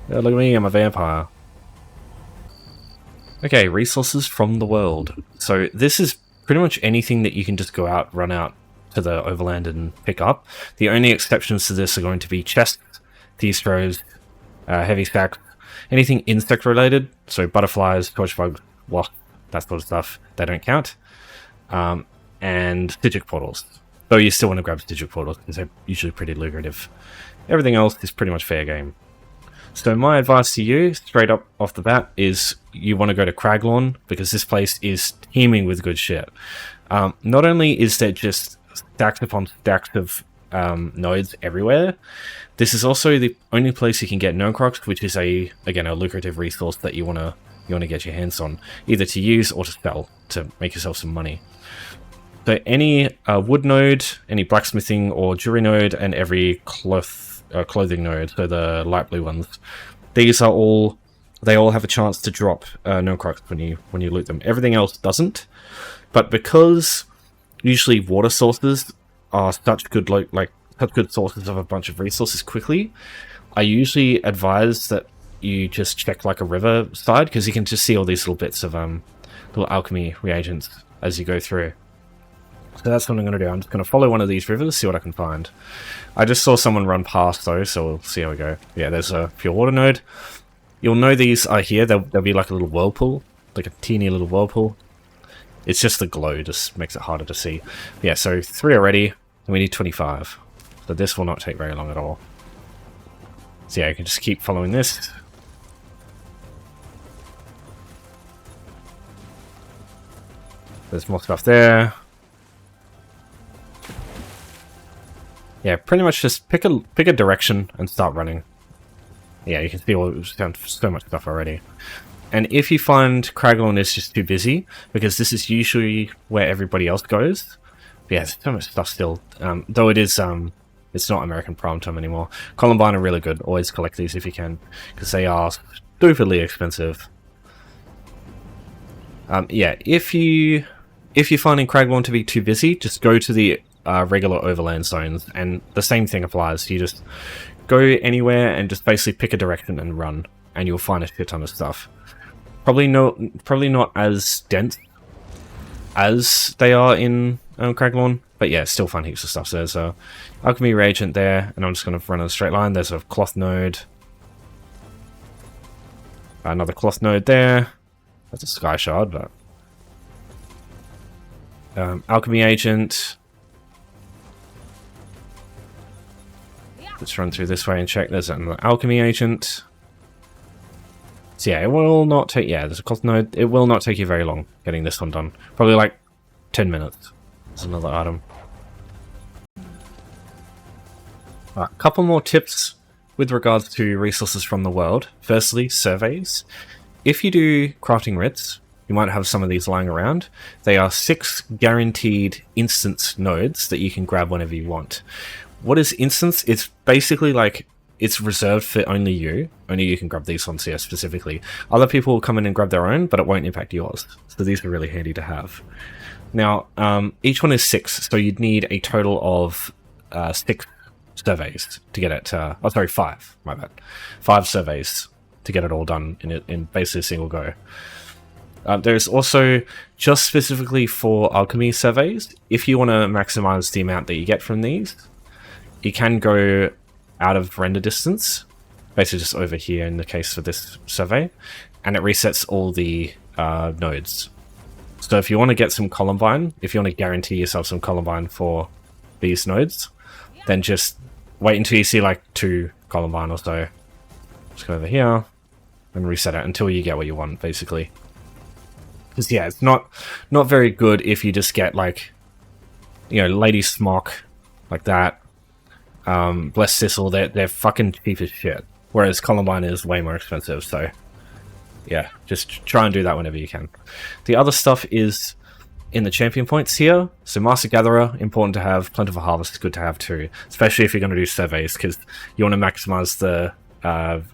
Oh, look at me, I'm a vampire. Okay, resources from the world. So this is pretty much anything that you can just go out, run out to the overland and pick up. The only exceptions to this are going to be chests, thieves' throws, heavy stacks, anything insect related, so butterflies, torchbugs, wasps, that sort of stuff, they don't count. And Stygic portals. Though you still want to grab Stygic portals because they're usually pretty lucrative. Everything else is pretty much fair game. So my advice to you, straight up off the bat, is you want to go to Craglorn, because this place is teeming with good shit. Not only is there just stacks upon stacks of nodes everywhere, this is also the only place you can get Gnome-Crocs, which is again a lucrative resource that you want to get your hands on, either to use or to sell to make yourself some money. So any wood node, any blacksmithing or jewelry node, and every clothing node, so the light blue ones, they all have a chance to drop Gnome-Crocs when you loot them. Everything else doesn't, but because usually water sources are such good such good sources of a bunch of resources quickly, I usually advise that you just check like a river side, because you can just see all these little bits of little alchemy reagents as you go through. So that's what I'm going to do. I'm just going to follow one of these rivers, see what I can find. I just saw someone run past though, so we'll see how we go. Yeah, there's a pure water node. You'll know these are here. There'll be like a little whirlpool, like a teeny little whirlpool. It's just the glow, just makes it harder to see. Yeah, so 3 already, and we need 25. So this will not take very long at all. So yeah, you can just keep following this. There's more stuff there. Yeah, pretty much just pick a direction and start running. Yeah, you can see we've done so much stuff already. And if you find Craglorn is just too busy, because this is usually where everybody else goes. But yeah, there's so much stuff still. Though it is, it's not American Prime Time anymore. Columbine are really good. Always collect these if you can, because they are stupidly expensive. Yeah, if you're finding Craglorn to be too busy, just go to the regular overland zones, and the same thing applies. You just go anywhere and just basically pick a direction and run, and you'll find a shit ton of stuff. Probably not as dense as they are in Craglorn, but yeah, still find heaps of stuff. So there's a alchemy reagent there, and I'm just going to run in a straight line. There's a cloth node, another cloth node there. That's a sky shard, but alchemy agent. Let's run through this way and check. There's another alchemy agent. So yeah, it will not take... Yeah, there's a cloth node. It will not take you very long getting this one done. Probably like 10 minutes. There's another item. A couple more tips with regards to resources from the world. Firstly, surveys. If you do crafting writs, you might have some of these lying around. They are 6 guaranteed instance nodes that you can grab whenever you want. What is instance? It's basically like it's reserved for only you. Only you can grab these ones here specifically. Other people will come in and grab their own, but it won't impact yours. So these are really handy to have. Now, each one is 6, so you'd need a total of 6 surveys to get it. Oh, sorry, 5. My bad. 5 surveys to get it all done in basically a single go. There's also, just specifically for alchemy surveys, if you want to maximize the amount that you get from these, you can go out of render distance, basically just over here in the case for this survey, and it resets all the nodes. So if you want to get some Columbine, if you want to guarantee yourself some Columbine for these nodes, then just wait until you see like 2 Columbine or so. Just go over here and reset it until you get what you want, basically. Because yeah, it's not very good if you just get like, you know, Lady Smock like that. Blessed Sissel, they're fucking cheap as shit. Whereas Columbine is way more expensive, so yeah, just try and do that whenever you can. The other stuff is in the champion points here. So Master Gatherer, important to have. Plentiful Harvest is good to have too, especially if you're going to do surveys, because you want to maximize the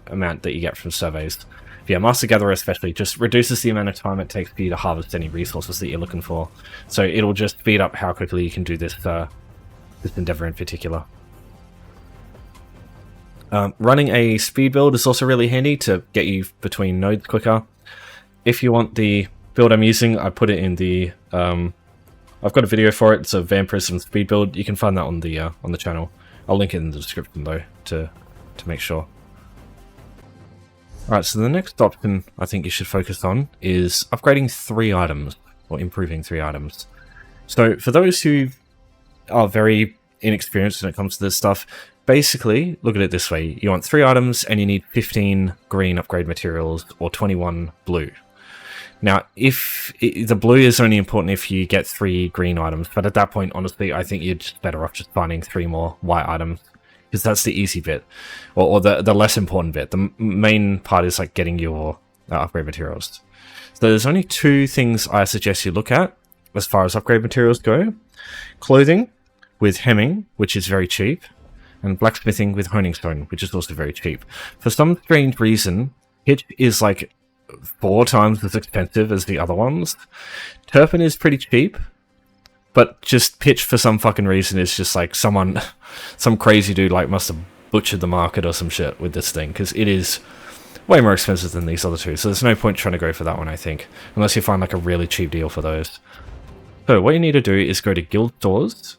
amount that you get from surveys. Yeah, Master Gatherer especially just reduces the amount of time it takes for you to harvest any resources that you're looking for. So it'll just speed up how quickly you can do this this endeavor in particular. Running a speed build is also really handy to get you between nodes quicker. If you want the build I'm using, I put it in the... I've got a video for it. It's a Vampirism speed build. You can find that on the channel. I'll link it in the description though to make sure. Alright, so the next option I think you should focus on is upgrading 3 items, or improving 3 items. So for those who are very inexperienced when it comes to this stuff, basically, look at it this way. You want 3 items and you need 15 green upgrade materials or 21 blue. Now, the blue is only important if you get 3 green items, but at that point, honestly, I think you're just better off just finding 3 more white items, because that's the easy bit, or the less important bit. The main part is like getting your upgrade materials. So there's only 2 things I suggest you look at as far as upgrade materials go. Clothing with hemming, which is very cheap, and blacksmithing with honing stone, which is also very cheap. For some strange reason, pitch is like 4 times as expensive as the other ones. Turpin is pretty cheap, but just pitch for some fucking reason is just like some crazy dude like must have butchered the market or some shit with this thing, because it is way more expensive than these other 2. So there's no point trying to go for that one, I think, unless you find like a really cheap deal for those. So what you need to do is go to guild stores.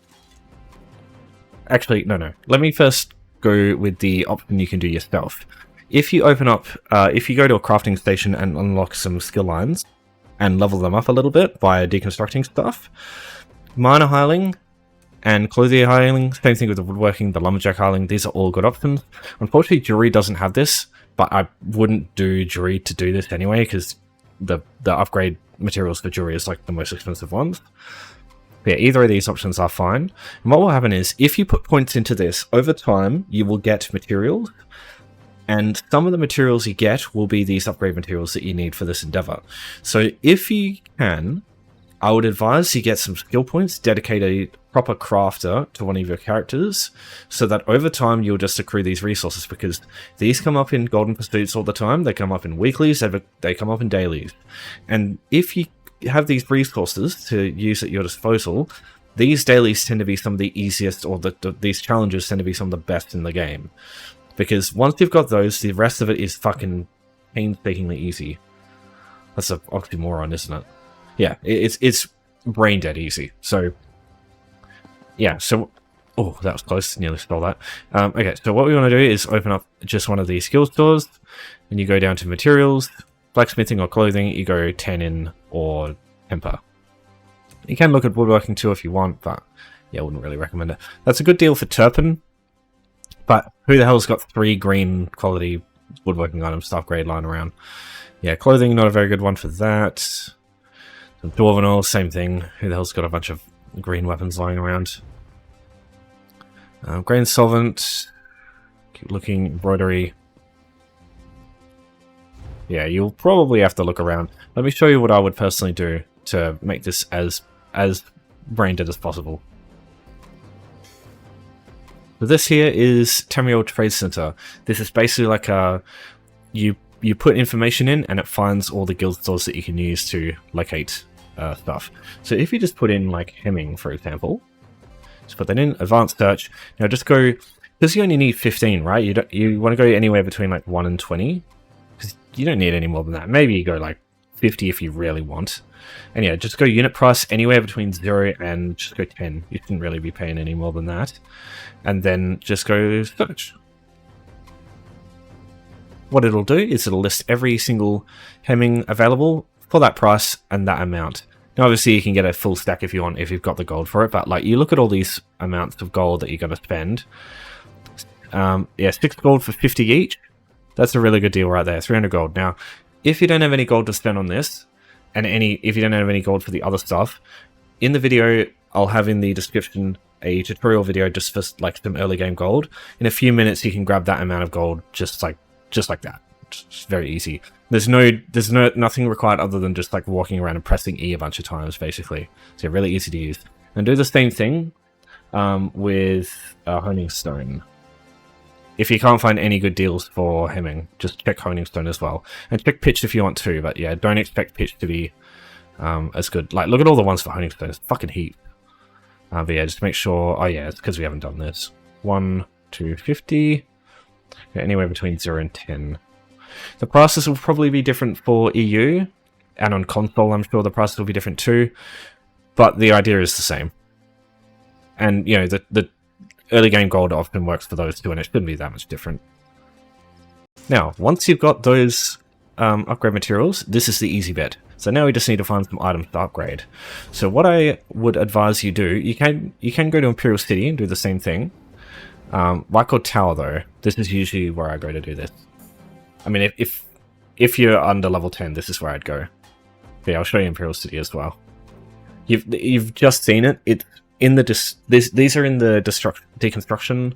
Actually, no. Let me first go with the option you can do yourself. If you open up, if you go to a crafting station and unlock some skill lines and level them up a little bit by deconstructing stuff, Miner Hireling and Clothier Hireling, same thing with the Woodworking, the Lumberjack Hireling, these are all good options. Unfortunately, Jewelry doesn't have this, but I wouldn't do Jewelry to do this anyway, because the upgrade materials for Jewelry is like the most expensive ones. But yeah, either of these options are fine. And what will happen is, if you put points into this, over time, you will get materials. And some of the materials you get will be these upgrade materials that you need for this endeavor. So if you can, I would advise you get some skill points, dedicate a proper crafter to one of your characters, so that over time you'll just accrue these resources, because these come up in golden pursuits all the time, they come up in weeklies, they come up in dailies. And if you have these resources to use at your disposal, these dailies tend to be some of the easiest, or these challenges tend to be some of the best in the game. Because once you've got those, the rest of it is fucking painstakingly easy. That's an oxymoron, isn't it? Yeah, it's brain dead easy. So, yeah, so... Oh, that was close. Nearly stole that. Okay, so what we want to do is open up just one of these skill stores, and you go down to materials, blacksmithing or clothing, you go tannin or temper. You can look at woodworking too if you want, but yeah, I wouldn't really recommend it. That's a good deal for turpin, but who the hell's got 3 green quality woodworking items to upgrade lying around? Yeah, clothing, not a very good one for that. Some dwarven oil, same thing. Who the hell's got a bunch of green weapons lying around? Grain solvent. Keep looking. Embroidery. Yeah, you'll probably have to look around. Let me show you what I would personally do to make this as brain dead as possible. So this here is Tamriel Trade Center. This is basically like a... You put information in and it finds all the guild stores that you can use to locate stuff. So if you just put in like hemming, for example, just put that in, advanced search. Now just go, because you only need 15, right? You want to go anywhere between like 1 and 20, because you don't need any more than that. Maybe you go like 50 if you really want. And yeah, just go unit price anywhere between 0 and just go 10. You shouldn't really be paying any more than that. And then just go search. What it'll do is it'll list every single hemming available for that price and that amount. Now, obviously, you can get a full stack if you want, if you've got the gold for it. But like, you look at all these amounts of gold that you're going to spend. Yeah, 6 gold for 50 each. That's a really good deal right there. 300 gold. Now, if you don't have any gold to spend on this, and if you don't have any gold for the other stuff, in the video, I'll have in the description a tutorial video just for like some early game gold. In a few minutes, you can grab that amount of gold just like that. It's very easy. There's nothing required other than just like walking around and pressing E a bunch of times, basically. So really easy to use. And do the same thing with honing stone. If you can't find any good deals for hemming, just check honing stone as well. And check pitch if you want to, but yeah, don't expect pitch to be as good. Like, look at all the ones for honing stone. It's fucking heap. But yeah, just make sure... Oh yeah, it's because we haven't done this. 1 to 50. Yeah, anywhere between 0 and 10. The prices will probably be different for EU, and on console I'm sure the prices will be different too, but the idea is the same. And, you know, the early game gold often works for those two, and it shouldn't be that much different. Now, once you've got those upgrade materials, this is the easy bit. So now we just need to find some items to upgrade. So what I would advise you do, you can go to Imperial City and do the same thing. White Tower though, this is usually where I go to do this. I mean, if you're under level 10, this is where I'd go. Yeah, I'll show you Imperial City as well. You've just seen it. It's in the these are in the deconstruction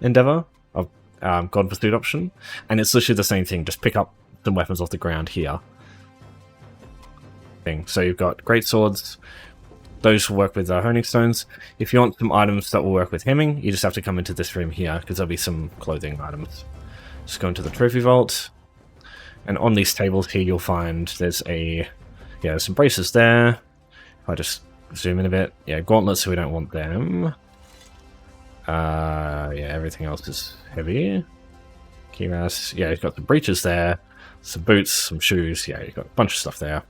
endeavor of God Pursuit option, and it's literally the same thing. Just pick up some weapons off the ground here. So you've got great swords. Those will work with honing stones. If you want some items that will work with hemming, you just have to come into this room here, because there'll be some clothing items. Just go into the trophy vault, and on these tables here you'll find there's there's some braces there. If I just zoom in a bit, yeah, gauntlets, so we don't want them. Yeah, everything else is heavy. Keras, yeah, you've got the breeches there, some boots, some shoes, yeah, you've got a bunch of stuff there.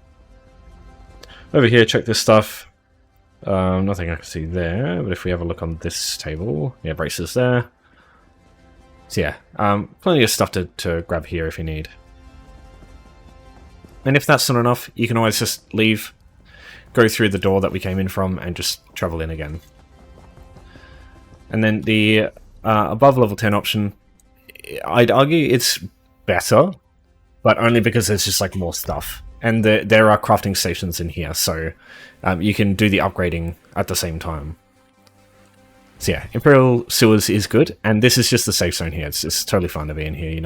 Over here, check this stuff. Nothing I can see there, but if we have a look on this table, yeah, braces there. So yeah, plenty of stuff to grab here if you need. And if that's not enough, you can always just leave, go through the door that we came in from, and just travel in again. And then the above level 10 option, I'd argue it's better, but only because there's just like more stuff. And there are crafting stations in here, so you can do the upgrading at the same time. So yeah, Imperial Sewers is good, and this is just the safe zone here. It's totally fine to be in here. You're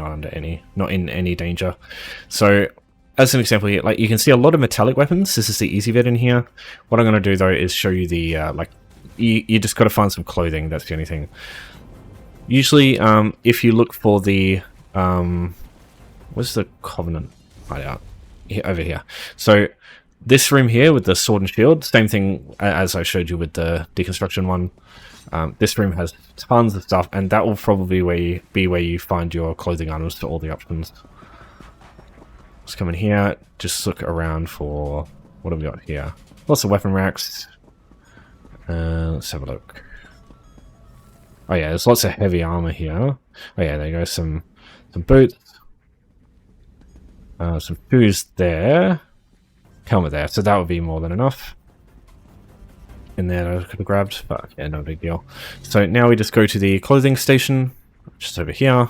not in any danger. So as an example here, like you can see a lot of metallic weapons. This is the easy bit in here. What I'm going to do though is show you the you just got to find some clothing. That's the only thing. Usually, if you look for the where's the Covenant hideout? Over here. So this room here with the sword and shield, same thing as I showed you with the deconstruction one. This room has tons of stuff, and that will probably be where you find your clothing items for all the options. Let's come in here, just look around for what have we got here. Lots of weapon racks. Let's have a look. Oh yeah, there's lots of heavy armor here. Oh yeah, there you go. Some boots. Some shoes there. Helmet there. So that would be more than enough. In there I could have grabbed, but yeah, no big deal. So now we just go to the clothing station, just over here.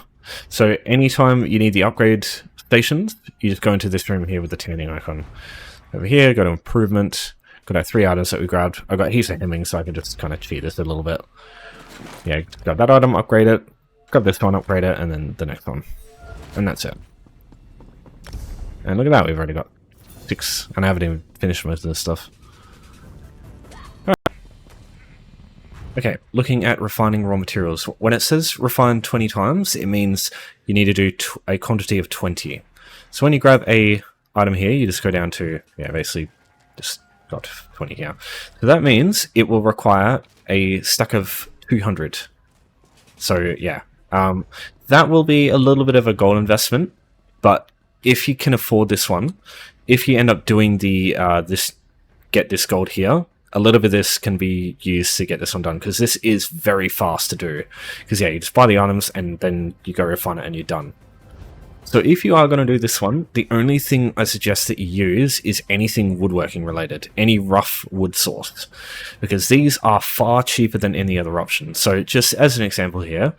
So anytime you need the upgrade stations, you just go into this room here with the turning icon. Over here, go to improvement. Got our 3 items that we grabbed. I've got heaps of hemming, so I can just kind of cheat this a little bit. Yeah, grab that item, upgrade it. Grab this one, upgrade it, and then the next one. And that's it. And look at that, we've already got 6, and I haven't even finished most of this stuff. Okay, looking at refining raw materials. When it says refine 20 times, it means you need to do a quantity of 20. So when you grab a item here, you just go down to, yeah, basically just got 20 here. So that means it will require a stack of 200. So yeah, that will be a little bit of a gold investment, but if you can afford this one, if you end up doing the get this gold here, a little bit of this can be used to get this one done, because this is very fast to do. Because yeah, you just buy the items and then you go refine it and you're done. So if you are going to do this one, the only thing I suggest that you use is anything woodworking related, any rough wood source, because these are far cheaper than any other option. So just as an example here,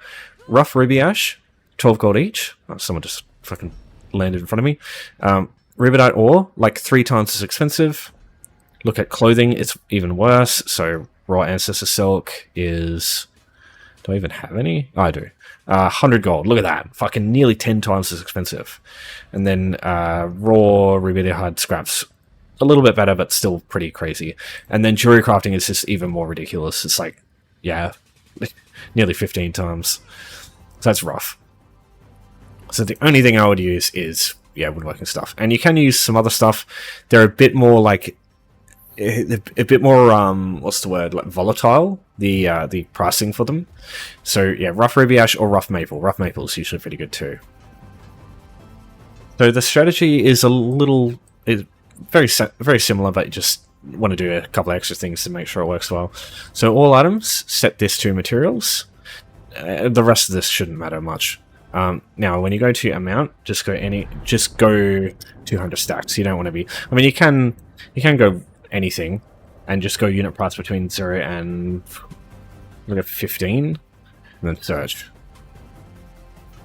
rough ruby ash, 12 gold each. Oh, someone just fucking landed in front of me. Rubidite ore, like 3 times as expensive. Look at clothing, it's even worse. So raw ancestor silk is... Do I even have any? Oh, I do. 100 gold. Look at that. Fucking nearly 10 times as expensive. And then raw ruby hide scraps. A little bit better, but still pretty crazy. And then jewelry crafting is just even more ridiculous. It's like, yeah, nearly 15 times. So that's rough. So the only thing I would use is, yeah, woodworking stuff. And you can use some other stuff. They're a bit more like... a bit more what's the word, like volatile, the pricing for them. So yeah, rough ruby ash or rough maple is usually pretty good too. So the strategy is very similar, but you just want to do a couple of extra things to make sure it works well. So all items, set this to materials. The rest of this shouldn't matter much. Now when you go to amount, just go 200 stacks. You don't want to be, I mean, you can go anything and just go unit price between 0 and 15 and then search.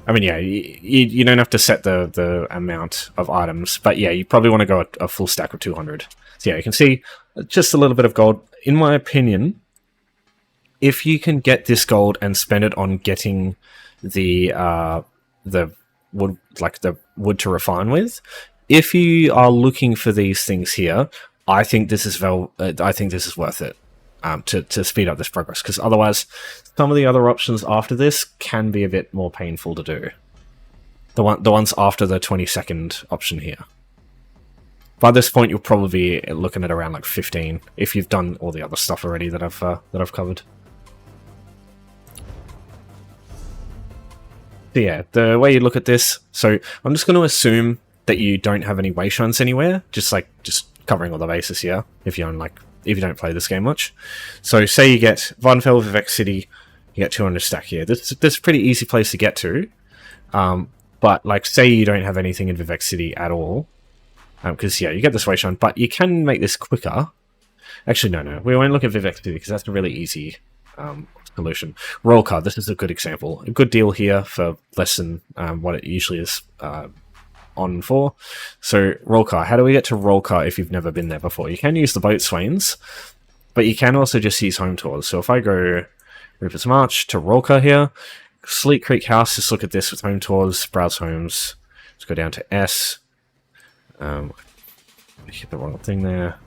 I mean, yeah, you don't have to set the amount of items, but yeah, you probably want to go a full stack of 200. So yeah, you can see just a little bit of gold. In my opinion, if you can get this gold and spend it on getting the wood, like the wood to refine with, if you are looking for these things here, I think this is worth it to speed up this progress, because otherwise some of the other options after this can be a bit more painful to do. The ones after the 20-second option here. By this point, you'll probably be looking at around like 15 if you've done all the other stuff already that I've covered. So yeah, the way you look at this. So I'm just going to assume that you don't have any wayshrines anywhere, just covering all the bases here, if you don't play this game much. So say you get Vardenfell, Vivek City, you get 200 stack here. This is a pretty easy place to get to. But like, say you don't have anything in Vivek City at all, because yeah, you get this wayshrine, but you can make this quicker. Actually, no, we won't look at Vivek City because that's a really easy solution. Roll card, this is a good example. A good deal here for less than what it usually is on for. So Rollcar, how do we get to Rollcar if you've never been there before? You can use the boat swains, but you can also just use home tours. So if I go Rupert's March to Rollcar here, Sleek Creek House, just look at this with home tours, browse homes. Let's go down to S. Hit the wrong thing there.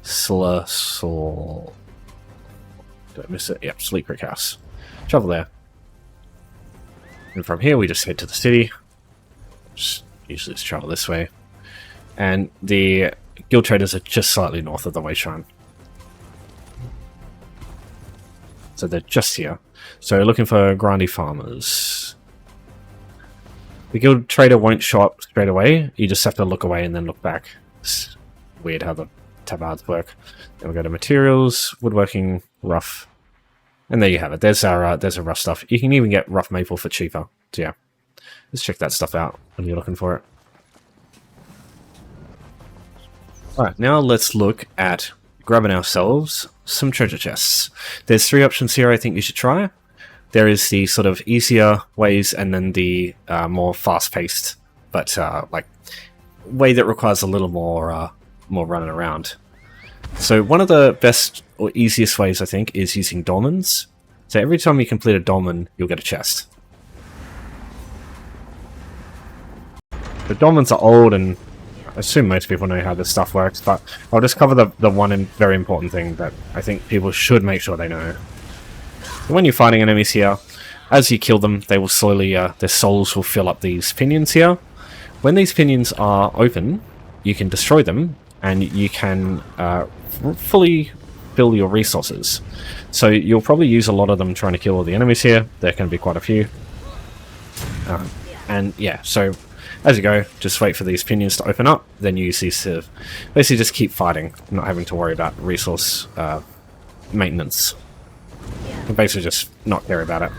Did I miss it? Yep, Sleek Creek House. Travel there. And from here we just head to the city. Usually just travel this way. And the guild traders are just slightly north of the wayshrine. So they're just here. So looking for grindy farmers. The guild trader won't show up straight away. You just have to look away and then look back. It's weird how the tabards work. Then we'll go to materials, woodworking, rough. And there you have it. There's our rough stuff. You can even get rough maple for cheaper. So yeah. Let's check that stuff out when you're looking for it. Alright, now let's look at grabbing ourselves some treasure chests. There's 3 options here I think you should try. There is the sort of easier ways and then the more fast-paced, but like way that requires a little more running around. So one of the best or easiest ways I think is using Dolmens. So every time you complete a Dolmen, you'll get a chest. The Dolmens are old, and I assume most people know how this stuff works, but I'll just cover the one very important thing that I think people should make sure they know. When you're fighting enemies here, as you kill them, they will slowly, their souls will fill up these pinions here. When these pinions are open, you can destroy them, and you can fully fill your resources. So you'll probably use a lot of them trying to kill all the enemies here. There can be quite a few. And yeah, so As you go, just wait for these pinions to open up, then use these to basically just keep fighting, not having to worry about resource maintenance. And basically just not care about it.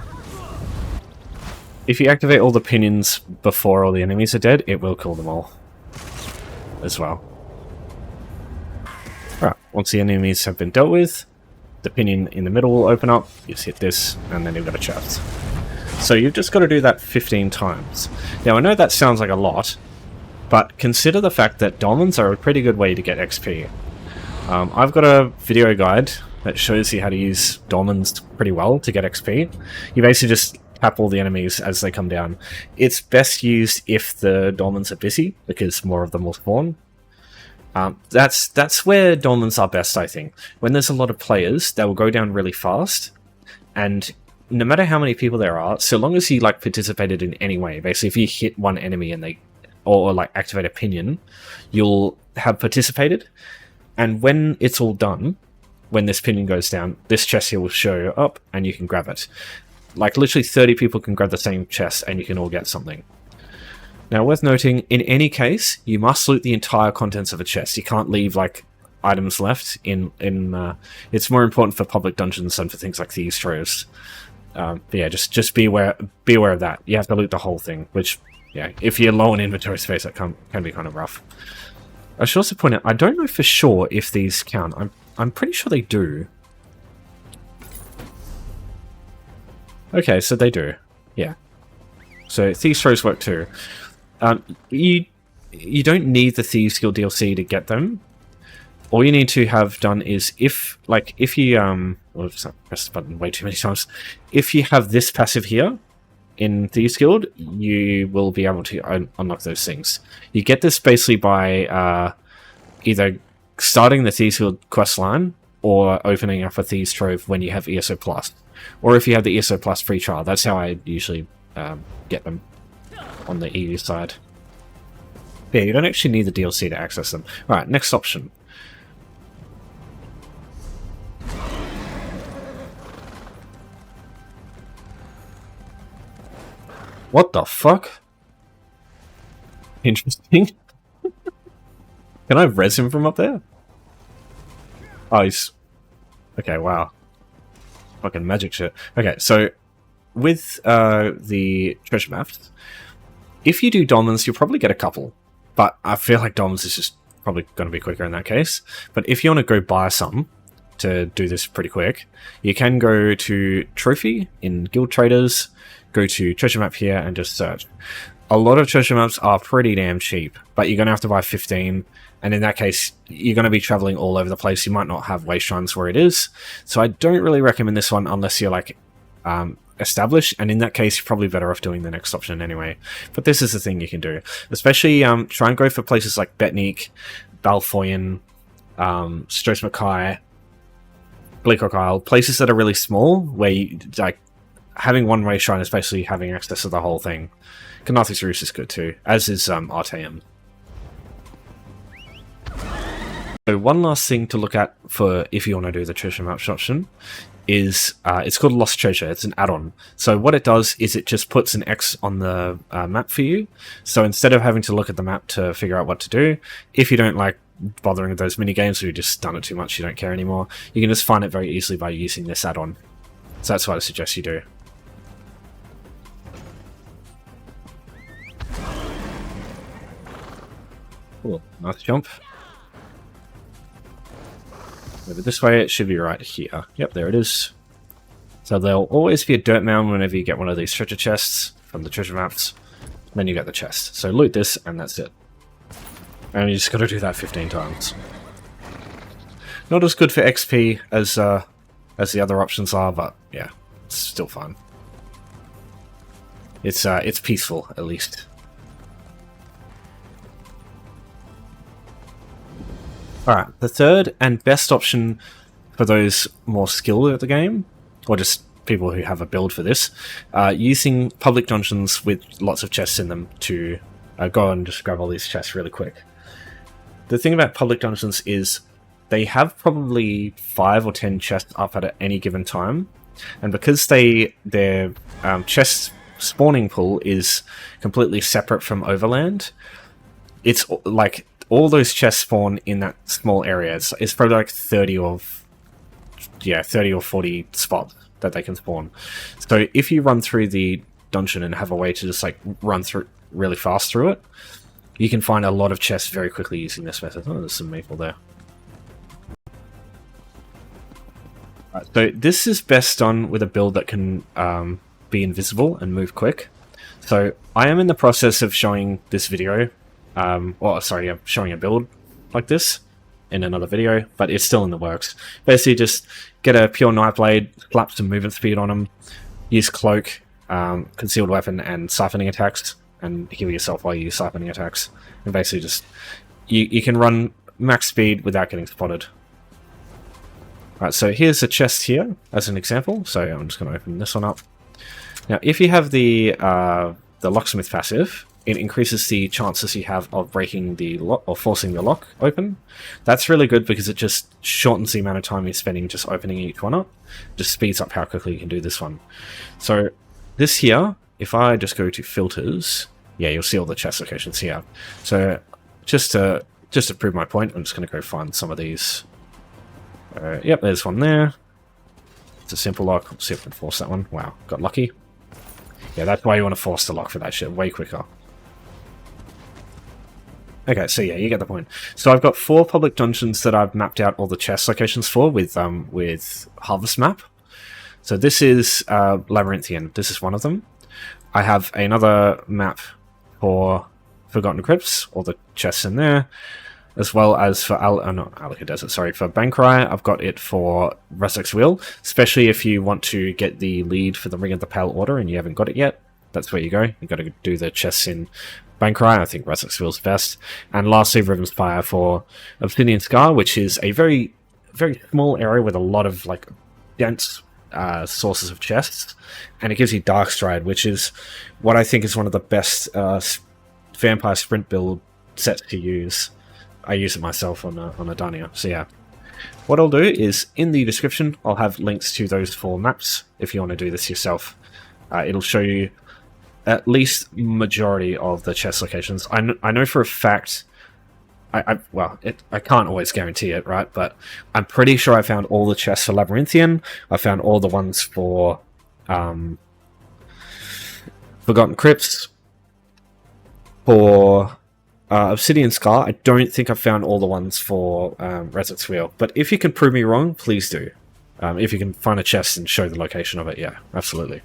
If you activate all the pinions before all the enemies are dead, it will kill them all as well. Alright, once the enemies have been dealt with, the pinion in the middle will open up, you just hit this, and then you've got a chest. So you've just got to do that 15 times. Now I know that sounds like a lot, but consider the fact that Dolmens are a pretty good way to get XP. I've got a video guide that shows you how to use Dolmens pretty well to get XP. You basically just tap all the enemies as they come down. It's best used if the Dolmens are busy, because more of them will spawn. That's where Dolmens are best, I think. When there's a lot of players, they will go down really fast, and no matter how many people there are, so long as you like participated in any way, basically if you hit one enemy and they or like activate a pinion, you'll have participated, and when it's all done, when this pinion goes down, this chest here will show up and you can grab it. Like literally 30 people can grab the same chest and you can all get something. Now worth noting, in any case, you must loot the entire contents of a chest. You can't leave like items left in it's more important for public dungeons than for things like thieves' troves. But yeah, just be aware of that. You have to loot the whole thing, which, yeah, if you're low on inventory space, that can be kind of rough. I should also point out, I don't know for sure if these count. I'm pretty sure they do. Okay, so they do. Yeah. So Thieves' Troves work too. You don't need the Thieves Guild DLC to get them. All you need to have done is if you oops, I pressed the button way too many times. If you have this passive here in Thieves Guild, you will be able to unlock those things. You get this basically by either starting the Thieves Guild quest line or opening up a Thieves Trove when you have ESO Plus. Or if you have the ESO Plus free trial. That's how I usually get them on the EU side. Yeah, you don't actually need the DLC to access them. Alright, next option. What the fuck? Interesting. Can I res him from up there? Oh, he's... Okay, wow. Fucking magic shit. Okay, so with the treasure maps, if you do Dolmens, you'll probably get a couple. But I feel like Dolmens is just probably going to be quicker in that case. But if you want to go buy some to do this pretty quick, you can go to Trophy in Guild Traders, go to treasure map here and just search. A lot of treasure maps are pretty damn cheap, but you're going to have to buy 15, and in that case, you're going to be traveling all over the place. You might not have waste shrines where it is, so I don't really recommend this one unless you're like established, and in that case, you're probably better off doing the next option anyway. But this is the thing you can do. Especially try and go for places like Betnik, Balfoyen, Stros Mackay, Bleakrock Isle, places that are really small, where you, like, having one race shrine is basically having access to the whole thing. Canathi's Roost is good too, as is RTM. So one last thing to look at for if you want to do the treasure maps option is it's called Lost Treasure. It's an add-on. So what it does is it just puts an X on the map for you. So instead of having to look at the map to figure out what to do, if you don't like bothering with those mini games or you've just done it too much, you don't care anymore, you can just find it very easily by using this add-on. So that's what I suggest you do. Cool, nice jump. Over this way, it should be right here. Yep, there it is. So there'll always be a dirt mound whenever you get one of these treasure chests from the treasure maps. Then you get the chest. So loot this, and that's it. And you just got to do that 15 times. Not as good for XP as the other options are, but yeah, it's still fun. It's peaceful, at least. Alright, the third and best option for those more skilled at the game, or just people who have a build for this, using public dungeons with lots of chests in them to go and just grab all these chests really quick. The thing about public dungeons is they have probably 5 or 10 chests up at any given time, and because their chest spawning pool is completely separate from Overland. It's like all those chests spawn in that small area. It's probably like 30 or 40 spots that they can spawn. So if you run through the dungeon and have a way to just like run through really fast through it, you can find a lot of chests very quickly using this method. Oh, there's some maple there. Right, so this is best done with a build that can be invisible and move quick. So I am in the process of showing this video, I'm showing a build like this in another video, but it's still in the works. Basically just get a pure knife blade, slap some movement speed on them, use cloak, concealed weapon and siphoning attacks, and heal yourself while you use siphoning attacks. And basically just, you can run max speed without getting spotted. Alright, so here's a chest here as an example. So I'm just going to open this one up. Now, if you have the locksmith passive, it increases the chances you have of breaking the lock or forcing the lock open. That's really good because it just shortens the amount of time you're spending just opening each one up. Just speeds up how quickly you can do this one. So this here, if I just go to filters, yeah, you'll see all the chest locations here. So just to prove my point, I'm just going to go find some of these. Yep, there's one there. It's a simple lock. Let's see if I can force that one. Wow, got lucky. Yeah, that's why you want to force the lock for that shit. Way quicker. Okay, so yeah, you get the point. So I've got 4 public dungeons that I've mapped out all the chest locations for with Harvest Map. So this is Labyrinthian. This is one of them. I have another map for Forgotten Crypts, all the chests in there, as well as for Alaka Desert, sorry, for Bankrai. I've got it for Resex's Wheel, especially if you want to get the lead for the Ring of the Pale Order and you haven't got it yet. That's where you go. You've got to do the chests in Bankrai. I think Resex's Wheel's best. And lastly, Riven's Fire for Obsidian Scar, which is a very, very small area with a lot of like dense sources of chests, and it gives you Dark Stride, which is what I think is one of the best vampire sprint build sets to use. I use it myself on Adania. So yeah, what I'll do is in the description I'll have links to those 4 maps if you want to do this yourself. It'll show you at least majority of the chest locations. I know for a fact. I can't always guarantee it, right? But I'm pretty sure I found all the chests for Labyrinthian. I found all the ones for Forgotten Crypts. For Obsidian Scar, I don't think I've found all the ones for Resex's Wheel. But if you can prove me wrong, please do. If you can find a chest and show the location of it, yeah, absolutely.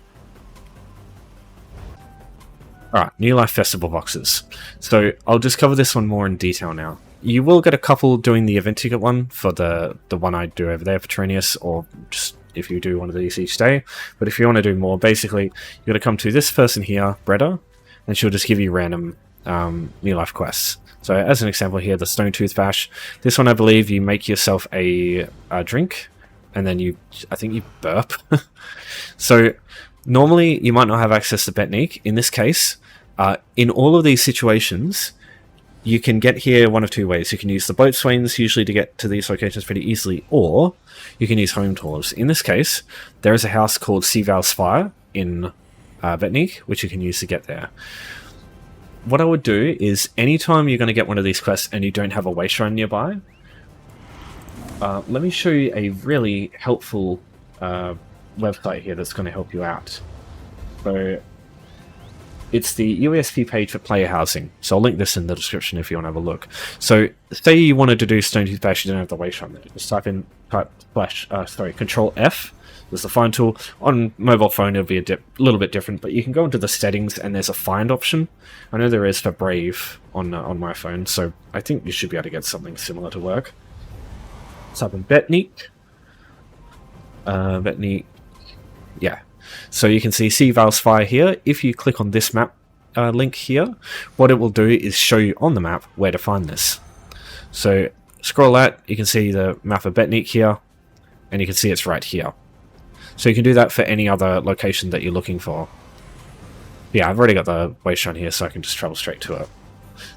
Alright, New Life Festival boxes. So I'll just cover this one more in detail now. You will get a couple doing the event ticket one for the one I do over there, Petronius, or just if you do one of these each day. But if you want to do more, basically, you're going to come to this person here, Breda, and she'll just give you random New Life quests. So as an example here, the Stone Tooth Bash. This one, I believe, you make yourself a drink, and then I think you burp. So normally, you might not have access to Betnik. In this case, in all of these situations, you can get here one of 2 ways. You can use the boat swains usually to get to these locations pretty easily, or you can use home tours. In this case, there is a house called Seaval Spire in Betnik, which you can use to get there. What I would do is, anytime you're going to get one of these quests and you don't have a way shrine nearby, let me show you a really helpful website here that's going to help you out. So it's the UESP page for player housing. So I'll link this in the description if you want to have a look. So say you wanted to do Stone Tooth Bash, you don't have the way shrine there. Just Control F. There's the find tool. On mobile phone it'll be a little bit different, but you can go into the settings and there's a find option. I know there is for Brave on my phone, so I think you should be able to get something similar to work. Type in Betnik. Betnik. Yeah. So you can see Seaval's Fire here. If you click on this map link here, what it will do is show you on the map where to find this. So scroll out, you can see the map of Betnik here, and you can see it's right here. So you can do that for any other location that you're looking for. Yeah, I've already got the wayshrine here, so I can just travel straight to it.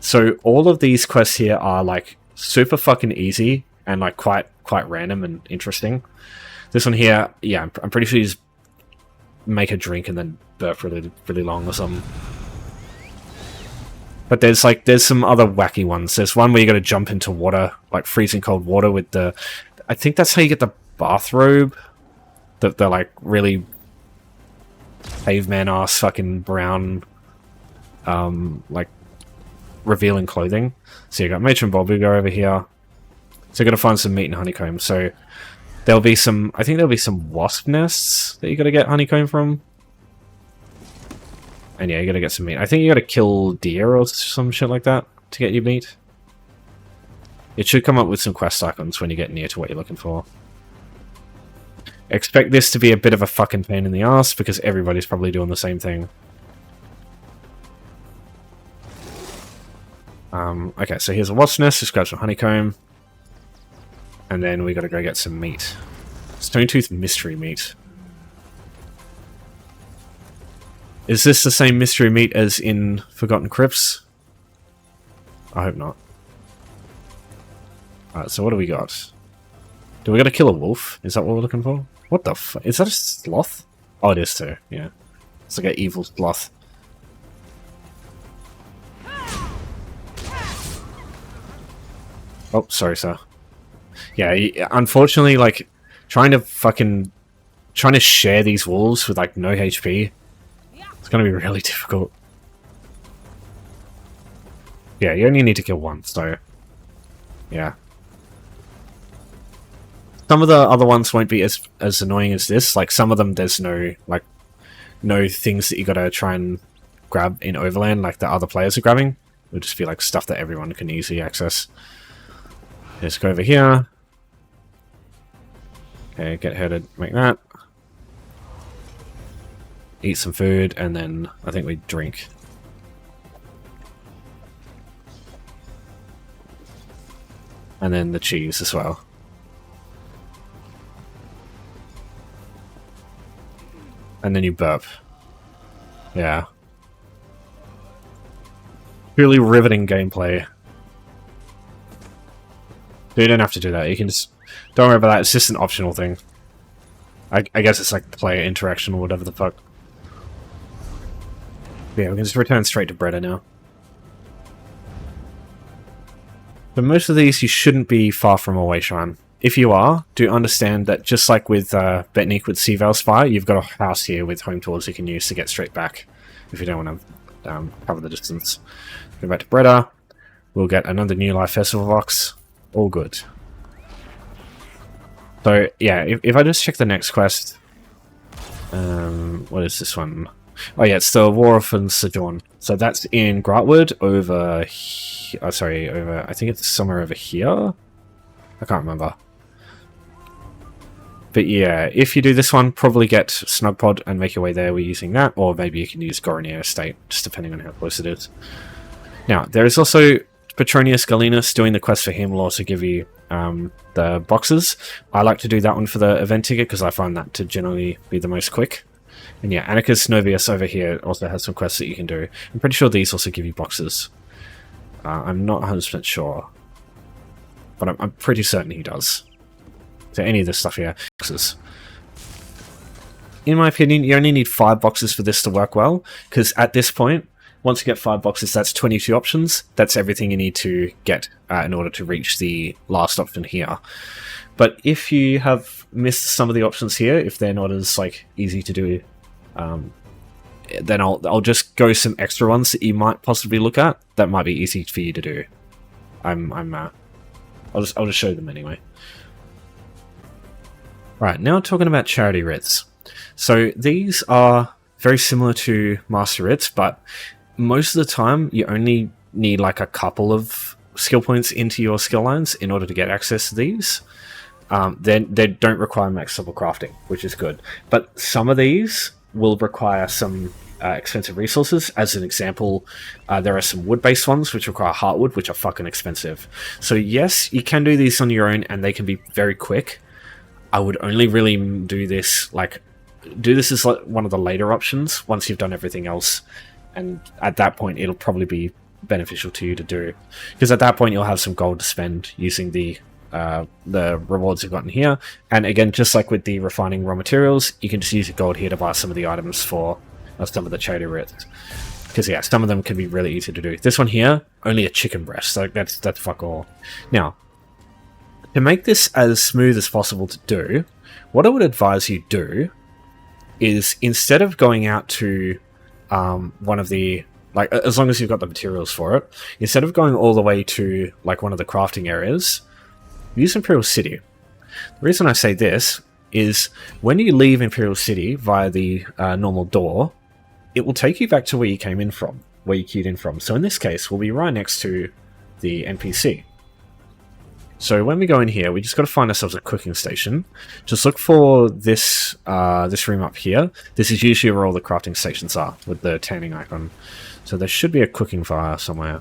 So all of these quests here are like super fucking easy and like quite random and interesting. This one here, yeah, I'm pretty sure you just make a drink and then burp really long or something. But there's some other wacky ones. There's one where you got to jump into water, like freezing cold water with the. I think that's how you get the bathrobe. The like really caveman ass fucking brown, like revealing clothing. So you got Matron Bob. We go over here. So you got to find some meat and honeycomb. So there'll be some. I think there'll be some wasp nests that you got to get honeycomb from. And yeah, you gotta get some meat. I think you gotta kill deer or some shit like that to get your meat. It should come up with some quest icons when you get near to what you're looking for. Expect this to be a bit of a fucking pain in the ass because everybody's probably doing the same thing. Okay, so here's a wasp nest. Just grab some honeycomb. And then we gotta go get some meat. Stone Tooth mystery meat. Is this the same mystery meat as in Forgotten Crypts? I hope not. Alright, so what do we got? Do we gotta kill a wolf? Is that what we're looking for? What the fuck? Is that a sloth? Oh, it is too, yeah. It's like an evil sloth. Oh, sorry, sir. Yeah, unfortunately, like, trying to share these wolves with, like, no HP... It's going to be really difficult. Yeah, you only need to kill one, so... Yeah. Some of the other ones won't be as annoying as this. Like, some of them, there's no things that you gotta try and grab in Overland like the other players are grabbing. It'll just be, like, stuff that everyone can easily access. Let's go over here. Okay, get her to make that. Eat some food, and then I think we drink. And then the cheese as well. And then you burp. Yeah. Really riveting gameplay. You don't have to do that. You can just... Don't worry about that. It's just an optional thing. I guess it's like player interaction or whatever the fuck. Yeah, we can just return straight to Breda now. But most of these you shouldn't be far from a way shrine. If you are, do understand that just like with Betnik with Seaval Spire, you've got a house here with home tools you can use to get straight back if you don't want to cover the distance. Go back to Breda. We'll get another New Life Festival box. All good. So yeah, if I just check the next quest, what is this one? Oh yeah, it's the War of Sojourn. So that's in Gratwood over over, I think it's somewhere over here? I can't remember. But yeah, if you do this one, probably get Snugpod and make your way there. We're using that, or maybe you can use Goronier Estate, just depending on how close it is. Now, there is also Petronius Galenus. Doing the quest for him will also give you the boxes. I like to do that one for the event ticket because I find that to generally be the most quick. And yeah, Anarchus Novius over here also has some quests that you can do. I'm pretty sure these also give you boxes. I'm not 100% sure. But I'm pretty certain he does. So any of this stuff here, boxes. In my opinion, you only need 5 boxes for this to work well. Because at this point, once you get 5 boxes, that's 22 options. That's everything you need to get in order to reach the last option here. But if you have missed some of the options here, if they're not as like easy to do, then I'll just go some extra ones that you might possibly look at that might be easy for you to do. I'll just show them anyway. Right, now talking about charity writs. So these are very similar to master writs, but most of the time you only need like a couple of skill points into your skill lines in order to get access to these. Then they don't require max level crafting, which is good. But some of these will require some expensive resources. As an example, there are some wood-based ones which require heartwood, which are fucking expensive. So yes, you can do these on your own, and they can be very quick. I would only really do this as like one of the later options once you've done everything else, and at that point it'll probably be beneficial to you to do, because at that point you'll have some gold to spend using the rewards you've gotten here. And again, just like with the refining raw materials, you can just use your gold here to buy some of the items for of some of the charity writs. Because yeah, some of them can be really easy to do. This one here, only a chicken breast, so that's fuck all. Now, to make this as smooth as possible to do, what I would advise you do is, instead of going out to one of the, like, as long as you've got the materials for it, instead of going all the way to like one of the crafting areas, use Imperial City. The reason I say this is when you leave Imperial City via the normal door, it will take you back to where you came in from, where you queued in from. So in this case, we'll be right next to the NPC. So when we go in here, we just got to find ourselves a cooking station. Just look for this this room up here. This is usually where all the crafting stations are, with the tanning icon. So there should be a cooking fire somewhere.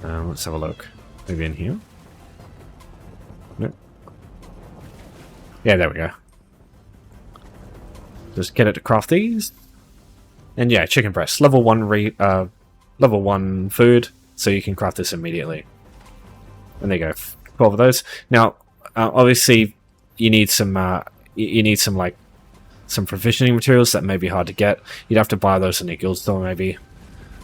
Let's have a look. Maybe in here? Nope. Yeah, there we go. Just get it to craft these. And yeah, chicken breast. Level 1 food, so you can craft this immediately. And there you go. 12 of those. Now, obviously, you need some like some provisioning materials that may be hard to get. You'd have to buy those in a guild store, maybe,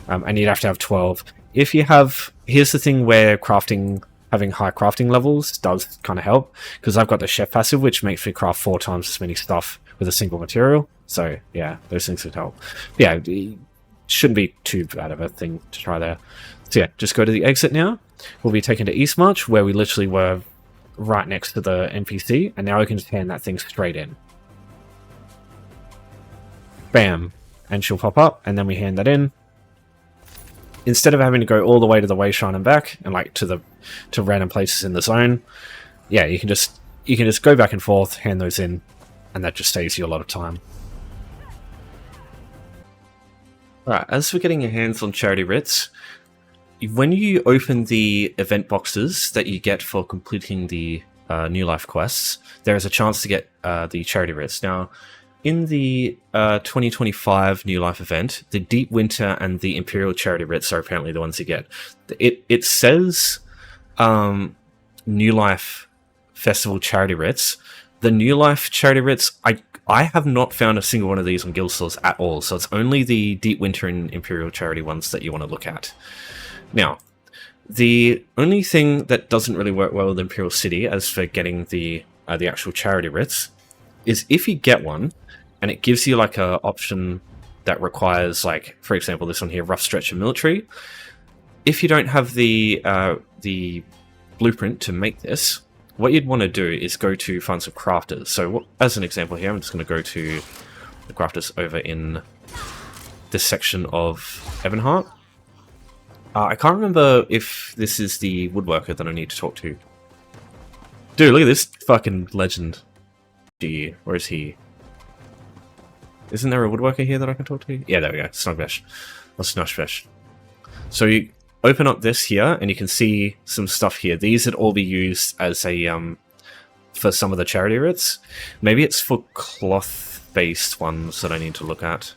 and you'd have to have 12. If you have, here's the thing where having high crafting levels does kind of help, because I've got the chef passive, which makes me craft 4 times as many stuff with a single material. So yeah, those things would help. But yeah, it shouldn't be too bad of a thing to try there. So yeah, just go to the exit now. We'll be taken to Eastmarch, where we literally were right next to the NPC, and now we can just hand that thing straight in. Bam. And she'll pop up, and then we hand that in. Instead of having to go all the way to the Wayshrine and back, and like to random places in the zone, yeah, you can just go back and forth, hand those in, and that just saves you a lot of time. Alright, as for getting your hands on charity writs, when you open the event boxes that you get for completing the New Life quests, there is a chance to get the charity writs. Now, in the 2025 New Life event, the Deep Winter and the Imperial charity writs are apparently the ones you get. It says New Life Festival charity writs. The New Life charity writs, I have not found a single one of these on guild stores at all, so it's only the Deep Winter and Imperial charity ones that you want to look at. Now, the only thing that doesn't really work well with Imperial City, as for getting the actual charity writs, is if you get one, and it gives you like a option that requires, like, for example, this one here, rough stretch of military. If you don't have the blueprint to make this, what you'd want to do is go to find some crafters. So as an example here, I'm just going to go to the crafters over in this section of Ebonheart. I can't remember if this is the woodworker that I need to talk to. Dude, look at this fucking legend. Gee, where is he? Isn't there a woodworker here that I can talk to? Yeah, there we go. Snugvesh. Or Snushvesh. So you open up this here, and you can see some stuff here. These would all be used as a for some of the charity writs. Maybe it's for cloth-based ones that I need to look at.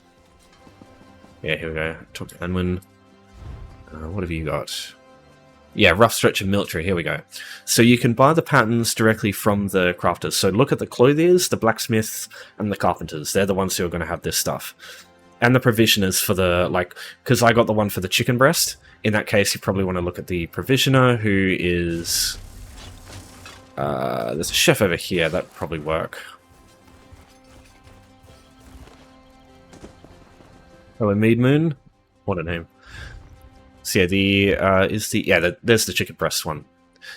Yeah, here we go. Talk to Anwin. What have you got? Yeah, rough stretch of military. Here we go. So you can buy the patterns directly from the crafters. So look at the clothiers, the blacksmiths, and the carpenters. They're the ones who are going to have this stuff. And the provisioners for the, like, because I got the one for the chicken breast. In that case, you probably want to look at the provisioner, who is... there's a chef over here. That would probably work. Oh, a Mead Moon? What a name. So yeah, there's the chicken breast one.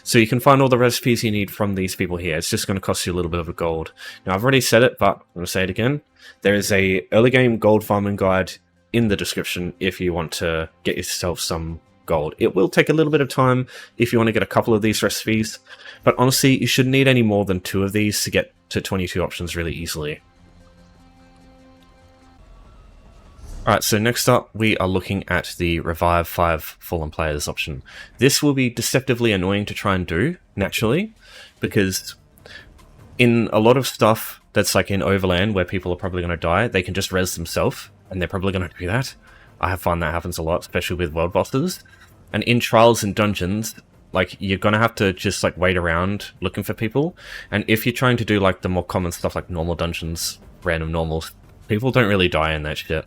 So you can find all the recipes you need from these people here. It's just going to cost you a little bit of a gold. Now, I've already said it, but I'm going to say it again. There is a early game gold farming guide in the description if you want to get yourself some gold. It will take a little bit of time if you want to get a couple of these recipes, but honestly, you shouldn't need any more than 2 of these to get to 22 options really easily. Alright, so next up we are looking at the Revive 5 Fallen Players option. This will be deceptively annoying to try and do, naturally, because in a lot of stuff that's like in Overland where people are probably going to die, they can just res themselves, and they're probably going to do that. I have found that happens a lot, especially with world bosses. And in Trials and Dungeons, like, you're going to have to just like wait around looking for people, and if you're trying to do like the more common stuff like normal dungeons, random normals, People don't really die in that shit.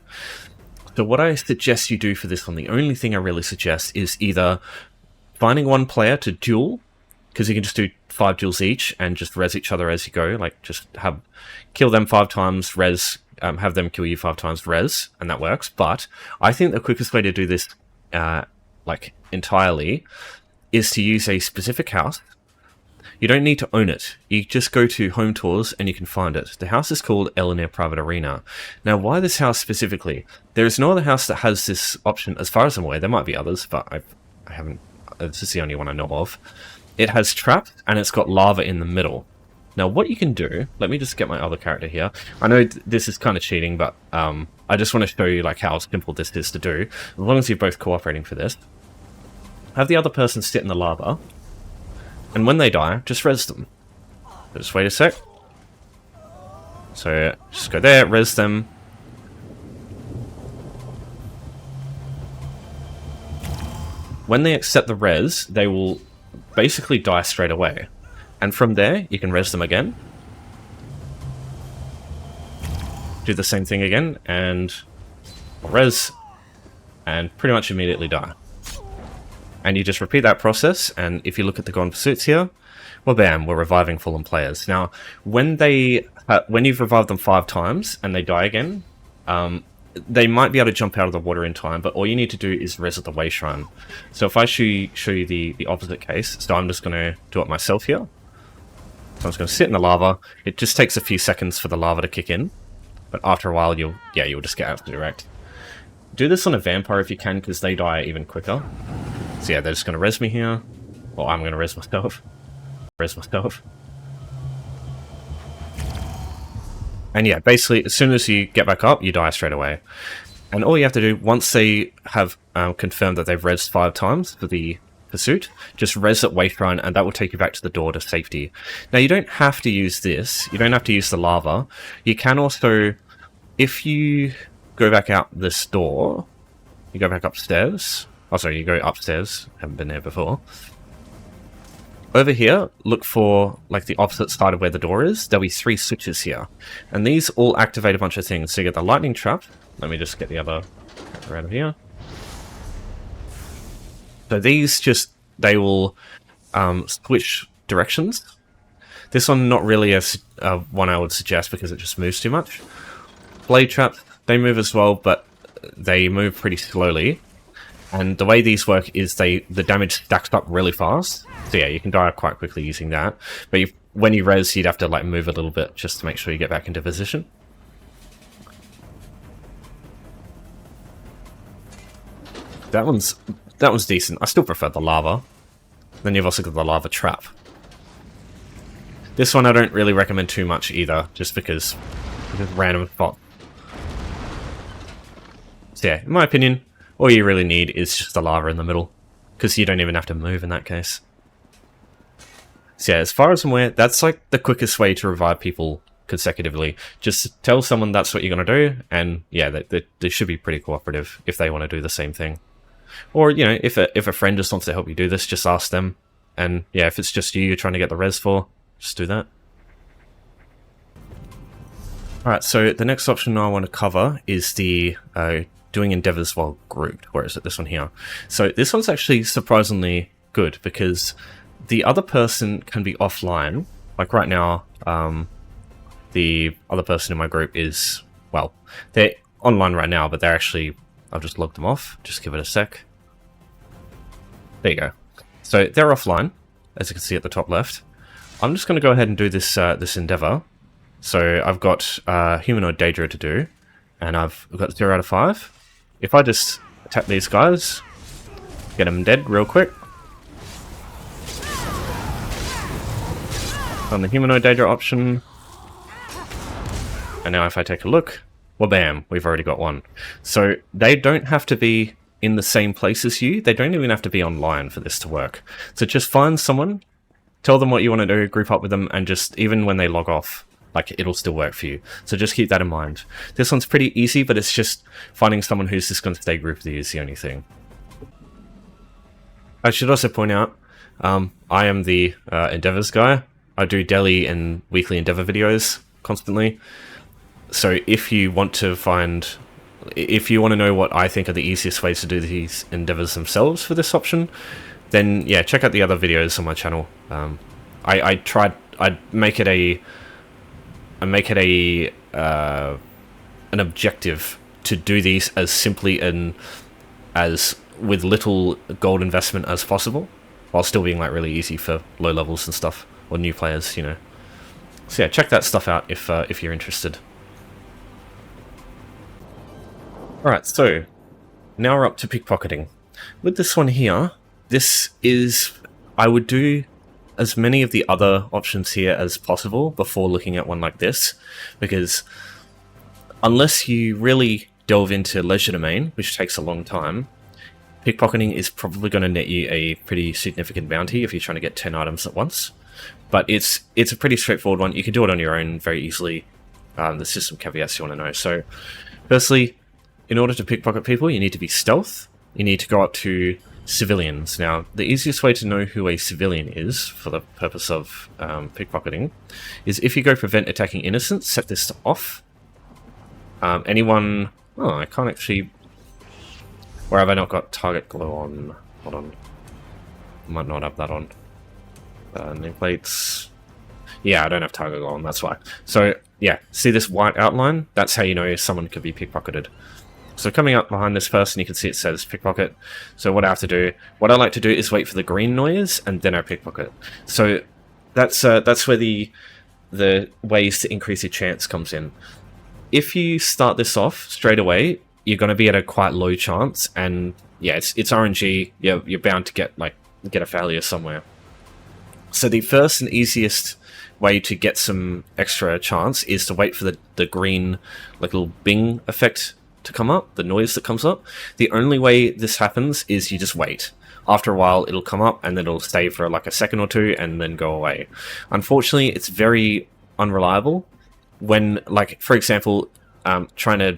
So what I suggest you do for this one, the only thing I really suggest is either finding one player to duel, because you can just do 5 duels each and just res each other as you go. Like, just kill them 5 times, res, have them kill you 5 times, res, and that works. But I think the quickest way to do this, like, entirely, is to use a specific house. You don't need to own it. You just go to Home Tours and you can find it. The house is called Eleanor Private Arena. Now, why this house specifically? There is no other house that has this option, as far as I'm aware. There might be others, but I haven't. This is the only one I know of. It has traps and it's got lava in the middle. Now, what you can do, let me just get my other character here. I know this is kind of cheating, but I just want to show you like how simple this is to do. As long as you're both cooperating for this. Have the other person sit in the lava. And when they die, just res them. Just wait a sec. So, just go there, res them. When they accept the res, they will basically die straight away. And from there, you can res them again. Do the same thing again, and res, and pretty much immediately die. And you just repeat that process, and if you look at the Gone Pursuits here, well, bam, we're reviving fallen players. Now, when you've revived them 5 times and they die again, they might be able to jump out of the water in time, but all you need to do is res at the way shrine. So if I show you the opposite case, so I'm just going to do it myself here. So I'm just going to sit in the lava. It just takes a few seconds for the lava to kick in, but after a while, you'll just get absolutely wrecked. Do this on a vampire if you can, because they die even quicker. So yeah, they're just going to res me here. Well, I'm going to res myself. And yeah, basically, as soon as you get back up, you die straight away. And all you have to do, once they have confirmed that they've resed 5 times for the pursuit, just res at Wastrine, and that will take you back to the door to safety. Now, you don't have to use this. You don't have to use the lava. You can also, if you go back out this door, you go back upstairs. Oh, sorry, you go upstairs. Haven't been there before. Over here, look for like the opposite side of where the door is. There'll be 3 switches here. And these all activate a bunch of things. So you get the lightning trap. Let me just get the other out of here. So these they will switch directions. This one, not really a one I would suggest because it just moves too much. Blade trap, they move as well, but they move pretty slowly. And the way these work is the damage stacks up really fast. So yeah, you can die quite quickly using that. But when you res, you'd have to like move a little bit just to make sure you get back into position. That one's decent. I still prefer the lava. Then you've also got the lava trap. This one I don't really recommend too much either, just because it's a random spot. So yeah, in my opinion, all you really need is just the lava in the middle, because you don't even have to move in that case. So yeah, as far as I'm aware, that's like the quickest way to revive people consecutively. Just tell someone that's what you're going to do, and yeah, they should be pretty cooperative if they want to do the same thing. Or, you know, if a friend just wants to help you do this, just ask them. And yeah, if it's just you're trying to get the res for, just do that. Alright, so the next option I want to cover is the doing endeavors while grouped. Where is it? This one here. So this one's actually surprisingly good because the other person can be offline. Like right now, the other person in my group is, well, they're online right now, but they're actually, I'll just log them off. Just give it a sec. There you go. So they're offline, as you can see at the top left. I'm just going to go ahead and do this this endeavor. So I've got Humanoid Daedra to do, and I've got 0 out of 5. If I just attack these guys, get them dead real quick. On the Humanoid Daedra option. And now if I take a look, well bam, we've already got one. So they don't have to be in the same place as you. They don't even have to be online for this to work. So just find someone, tell them what you want to do, group up with them, and just, even when they log off, like, it'll still work for you. So just keep that in mind. This one's pretty easy, but it's just finding someone who's just going to stay grouped with you is the only thing. I should also point out, I am the Endeavors guy. I do daily and weekly Endeavor videos constantly. So if you want to know what I think are the easiest ways to do these endeavors themselves for this option, then yeah, check out the other videos on my channel. I'd make it an objective to do these as simply and as with little gold investment as possible, while still being like really easy for low levels and stuff, or new players, you know. So yeah, check that stuff out if you're interested. Alright, so now we're up to pickpocketing. With this one here, I would do as many of the other options here as possible before looking at one like this, because unless you really delve into leisure domain, which takes a long time, pickpocketing is probably going to net you a pretty significant bounty if you're trying to get 10 items at once. But it's a pretty straightforward one. You can do it on your own very easily. There's just some caveats you want to know. So, firstly, in order to pickpocket people, you need to be stealth. You need to go up to civilians. Now, the easiest way to know who a civilian is, for the purpose of pickpocketing, is if you go prevent attacking innocents, set this to off. Anyone... Oh, I can't actually... Where have I not got target glow on? Hold on. I might not have that on. Nameplates... Yeah, I don't have target glow on, that's why. So, yeah, see this white outline? That's how you know someone could be pickpocketed. So coming up behind this person, you can see it says pickpocket. So what I like to do is wait for the green noise, and then I pickpocket. So that's where the ways to increase your chance comes in. If you start this off straight away, you're going to be at a quite low chance, and yeah, it's RNG. You're bound to get a failure somewhere. So the first and easiest way to get some extra chance is to wait for the green little bing effect to come up, the noise that comes up. The only way this happens is you just wait. After a while, it'll come up, and then it'll stay for like a second or two, and then go away. Unfortunately, it's very unreliable. When, like, for example, trying to,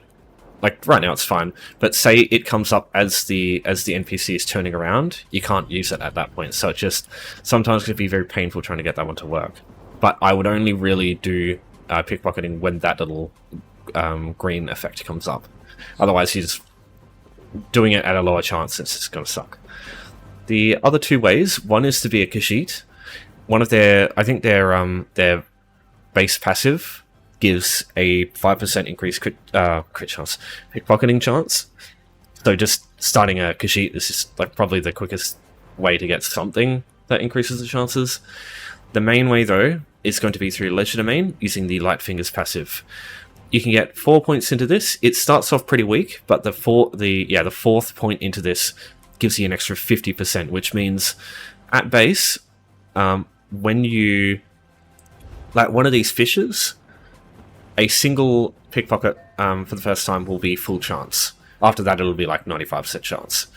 like, right now it's fine, but say it comes up as the NPC is turning around, you can't use it at that point. So it just sometimes can be very painful trying to get that one to work. But I would only really do pickpocketing when that little green effect comes up. Otherwise, you're just doing it at a lower chance. It's just going to suck. The other two ways, one is to be a Khajiit. One of their base passive gives a 5% increased crit chance, pickpocketing chance. So just starting a Khajiit is just like probably the quickest way to get something that increases the chances. The main way, though, is going to be through leisure domain using the Light Fingers passive. You can get 4 points into this. It starts off pretty weak, but the fourth point into this gives you an extra 50%, which means at base, when you like one of these fishes, a single pickpocket for the first time will be full chance. After that, it'll be like 95% chance,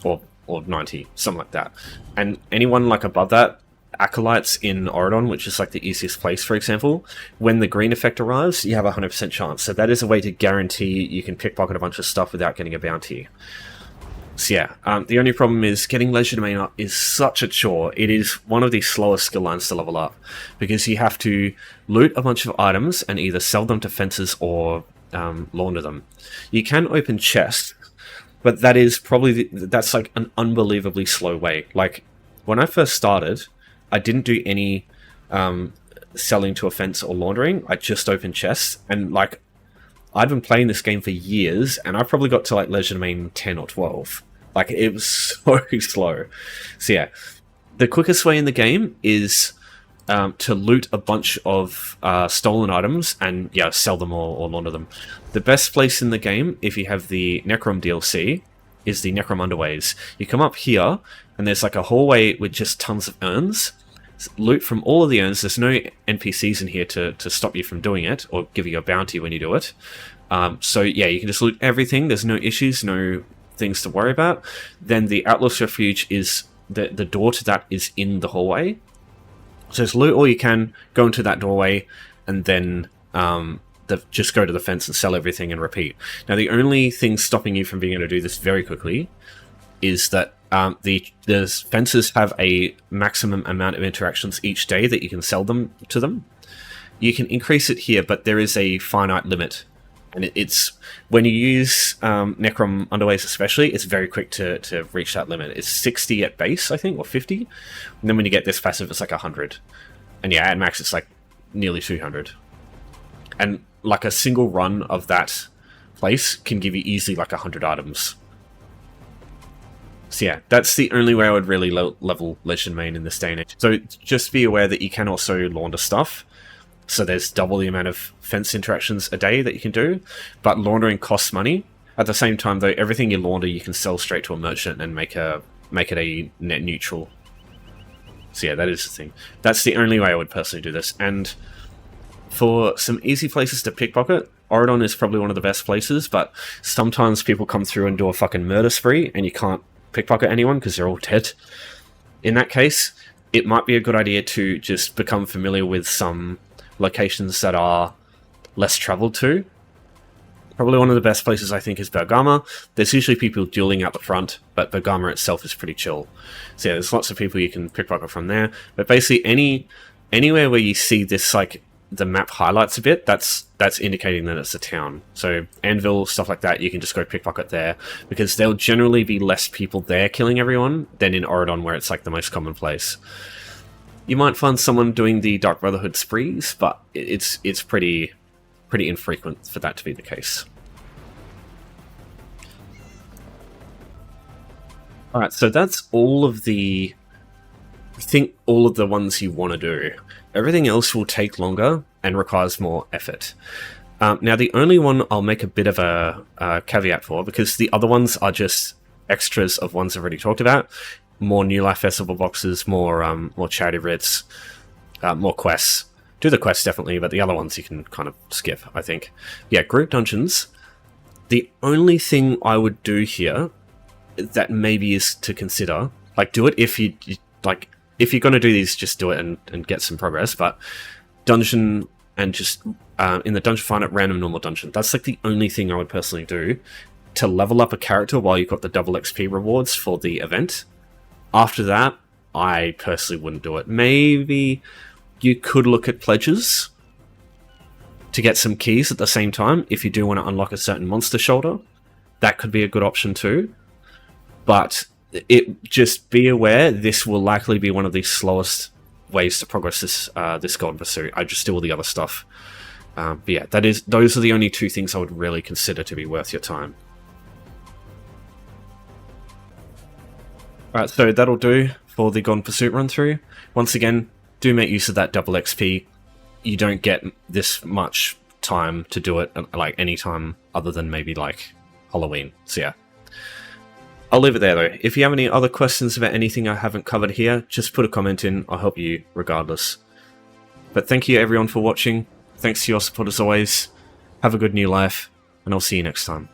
or 90, something like that. And anyone like above that, Acolytes in Addons, which is like the easiest place, for example, when the green effect arrives, you have a 100% chance. So that is a way to guarantee you can pickpocket a bunch of stuff without getting a bounty. So yeah, the only problem is getting leisure domain up is such a chore. It is one of the slowest skill lines to level up, because you have to loot a bunch of items and either sell them to fences or launder them. You can open chests, but that is probably that's like an unbelievably slow way. Like when I first started, I didn't do any selling to a fence or laundering. I just opened chests, and like I'd been playing this game for years, and I probably got to like leisure domain 10 or 12. Like it was so slow. So yeah, the quickest way in the game is to loot a bunch of stolen items and sell them or launder them. The best place in the game, if you have the Necrom DLC, is the Necrom Underways. You come up here, and there's like a hallway with just tons of urns. Loot from all of the urns. There's no NPCs in here to stop you from doing it, or give you a bounty when you do it. So yeah, you can just loot everything. There's no issues, no things to worry about. Then the Outlaw's Refuge is, the door to that is in the hallway. So just loot all you can, go into that doorway, and then just go to the fence and sell everything and repeat. Now the only thing stopping you from being able to do this very quickly is that the fences have a maximum amount of interactions each day that you can sell them to them. you can increase it here, but there is a finite limit. And it's when you use Necrom underways especially, it's very quick to reach that limit. It's 60 at base, I think, or 50. And then when you get this passive, it's like 100. And yeah, at max, it's like nearly 200. And like a single run of that place can give you easily like 100 items. So yeah, that's the only way I would really level Legend Main in this day and age. So just be aware that you can also launder stuff. So there's double the amount of fence interactions a day that you can do, but laundering costs money. At the same time, though, everything you launder you can sell straight to a merchant and make it a net neutral. So yeah, that is the thing. That's the only way I would personally do this. And for some easy places to pickpocket, Addon is probably one of the best places, but sometimes people come through and do a fucking murder spree and you can't pickpocket anyone because they're all dead. In that case, it might be a good idea to just become familiar with some locations that are less traveled to. Probably one of the best places I think is Bergama. There's usually people dueling out the front, but Bergama itself is pretty chill. So yeah, there's lots of people you can pickpocket from there. But basically anywhere where you see this, like, the map highlights a bit, that's indicating that it's a town. So Anvil, stuff like that, you can just go pickpocket there, because there'll generally be less people there killing everyone than in Addon, where it's like the most common place. You might find someone doing the Dark Brotherhood sprees, but it's pretty infrequent for that to be the case. Alright, so that's all of the... I think all of the ones you want to do. Everything else will take longer and requires more effort. Now, the only one I'll make a bit of a caveat for, because the other ones are just extras of ones I've already talked about. More New Life Festival boxes, more charity writs, more quests. Do the quests, definitely, but the other ones you can kind of skip, I think. Yeah, group dungeons. The only thing I would do here that maybe is to consider, like, do it if you like... If you're going to do these, just do it and get some progress. But dungeon and just in the dungeon, find it random normal dungeon. That's like the only thing I would personally do to level up a character while you've got the double XP rewards for the event. After that, I personally wouldn't do it. Maybe you could look at pledges to get some keys at the same time if you do want to unlock a certain monster shoulder. That could be a good option too. But just be aware, this will likely be one of the slowest ways to progress this Golden Pursuit. I just do all the other stuff. But yeah, those are the only two things I would really consider to be worth your time. Alright, so that'll do for the Golden Pursuit run through. Once again, do make use of that double XP. You don't get this much time to do it like any time other than maybe like Halloween. So yeah. I'll leave it there though. If you have any other questions about anything I haven't covered here, just put a comment in. I'll help you regardless. But thank you everyone for watching. Thanks for your support as always. Have a good new life, and I'll see you next time.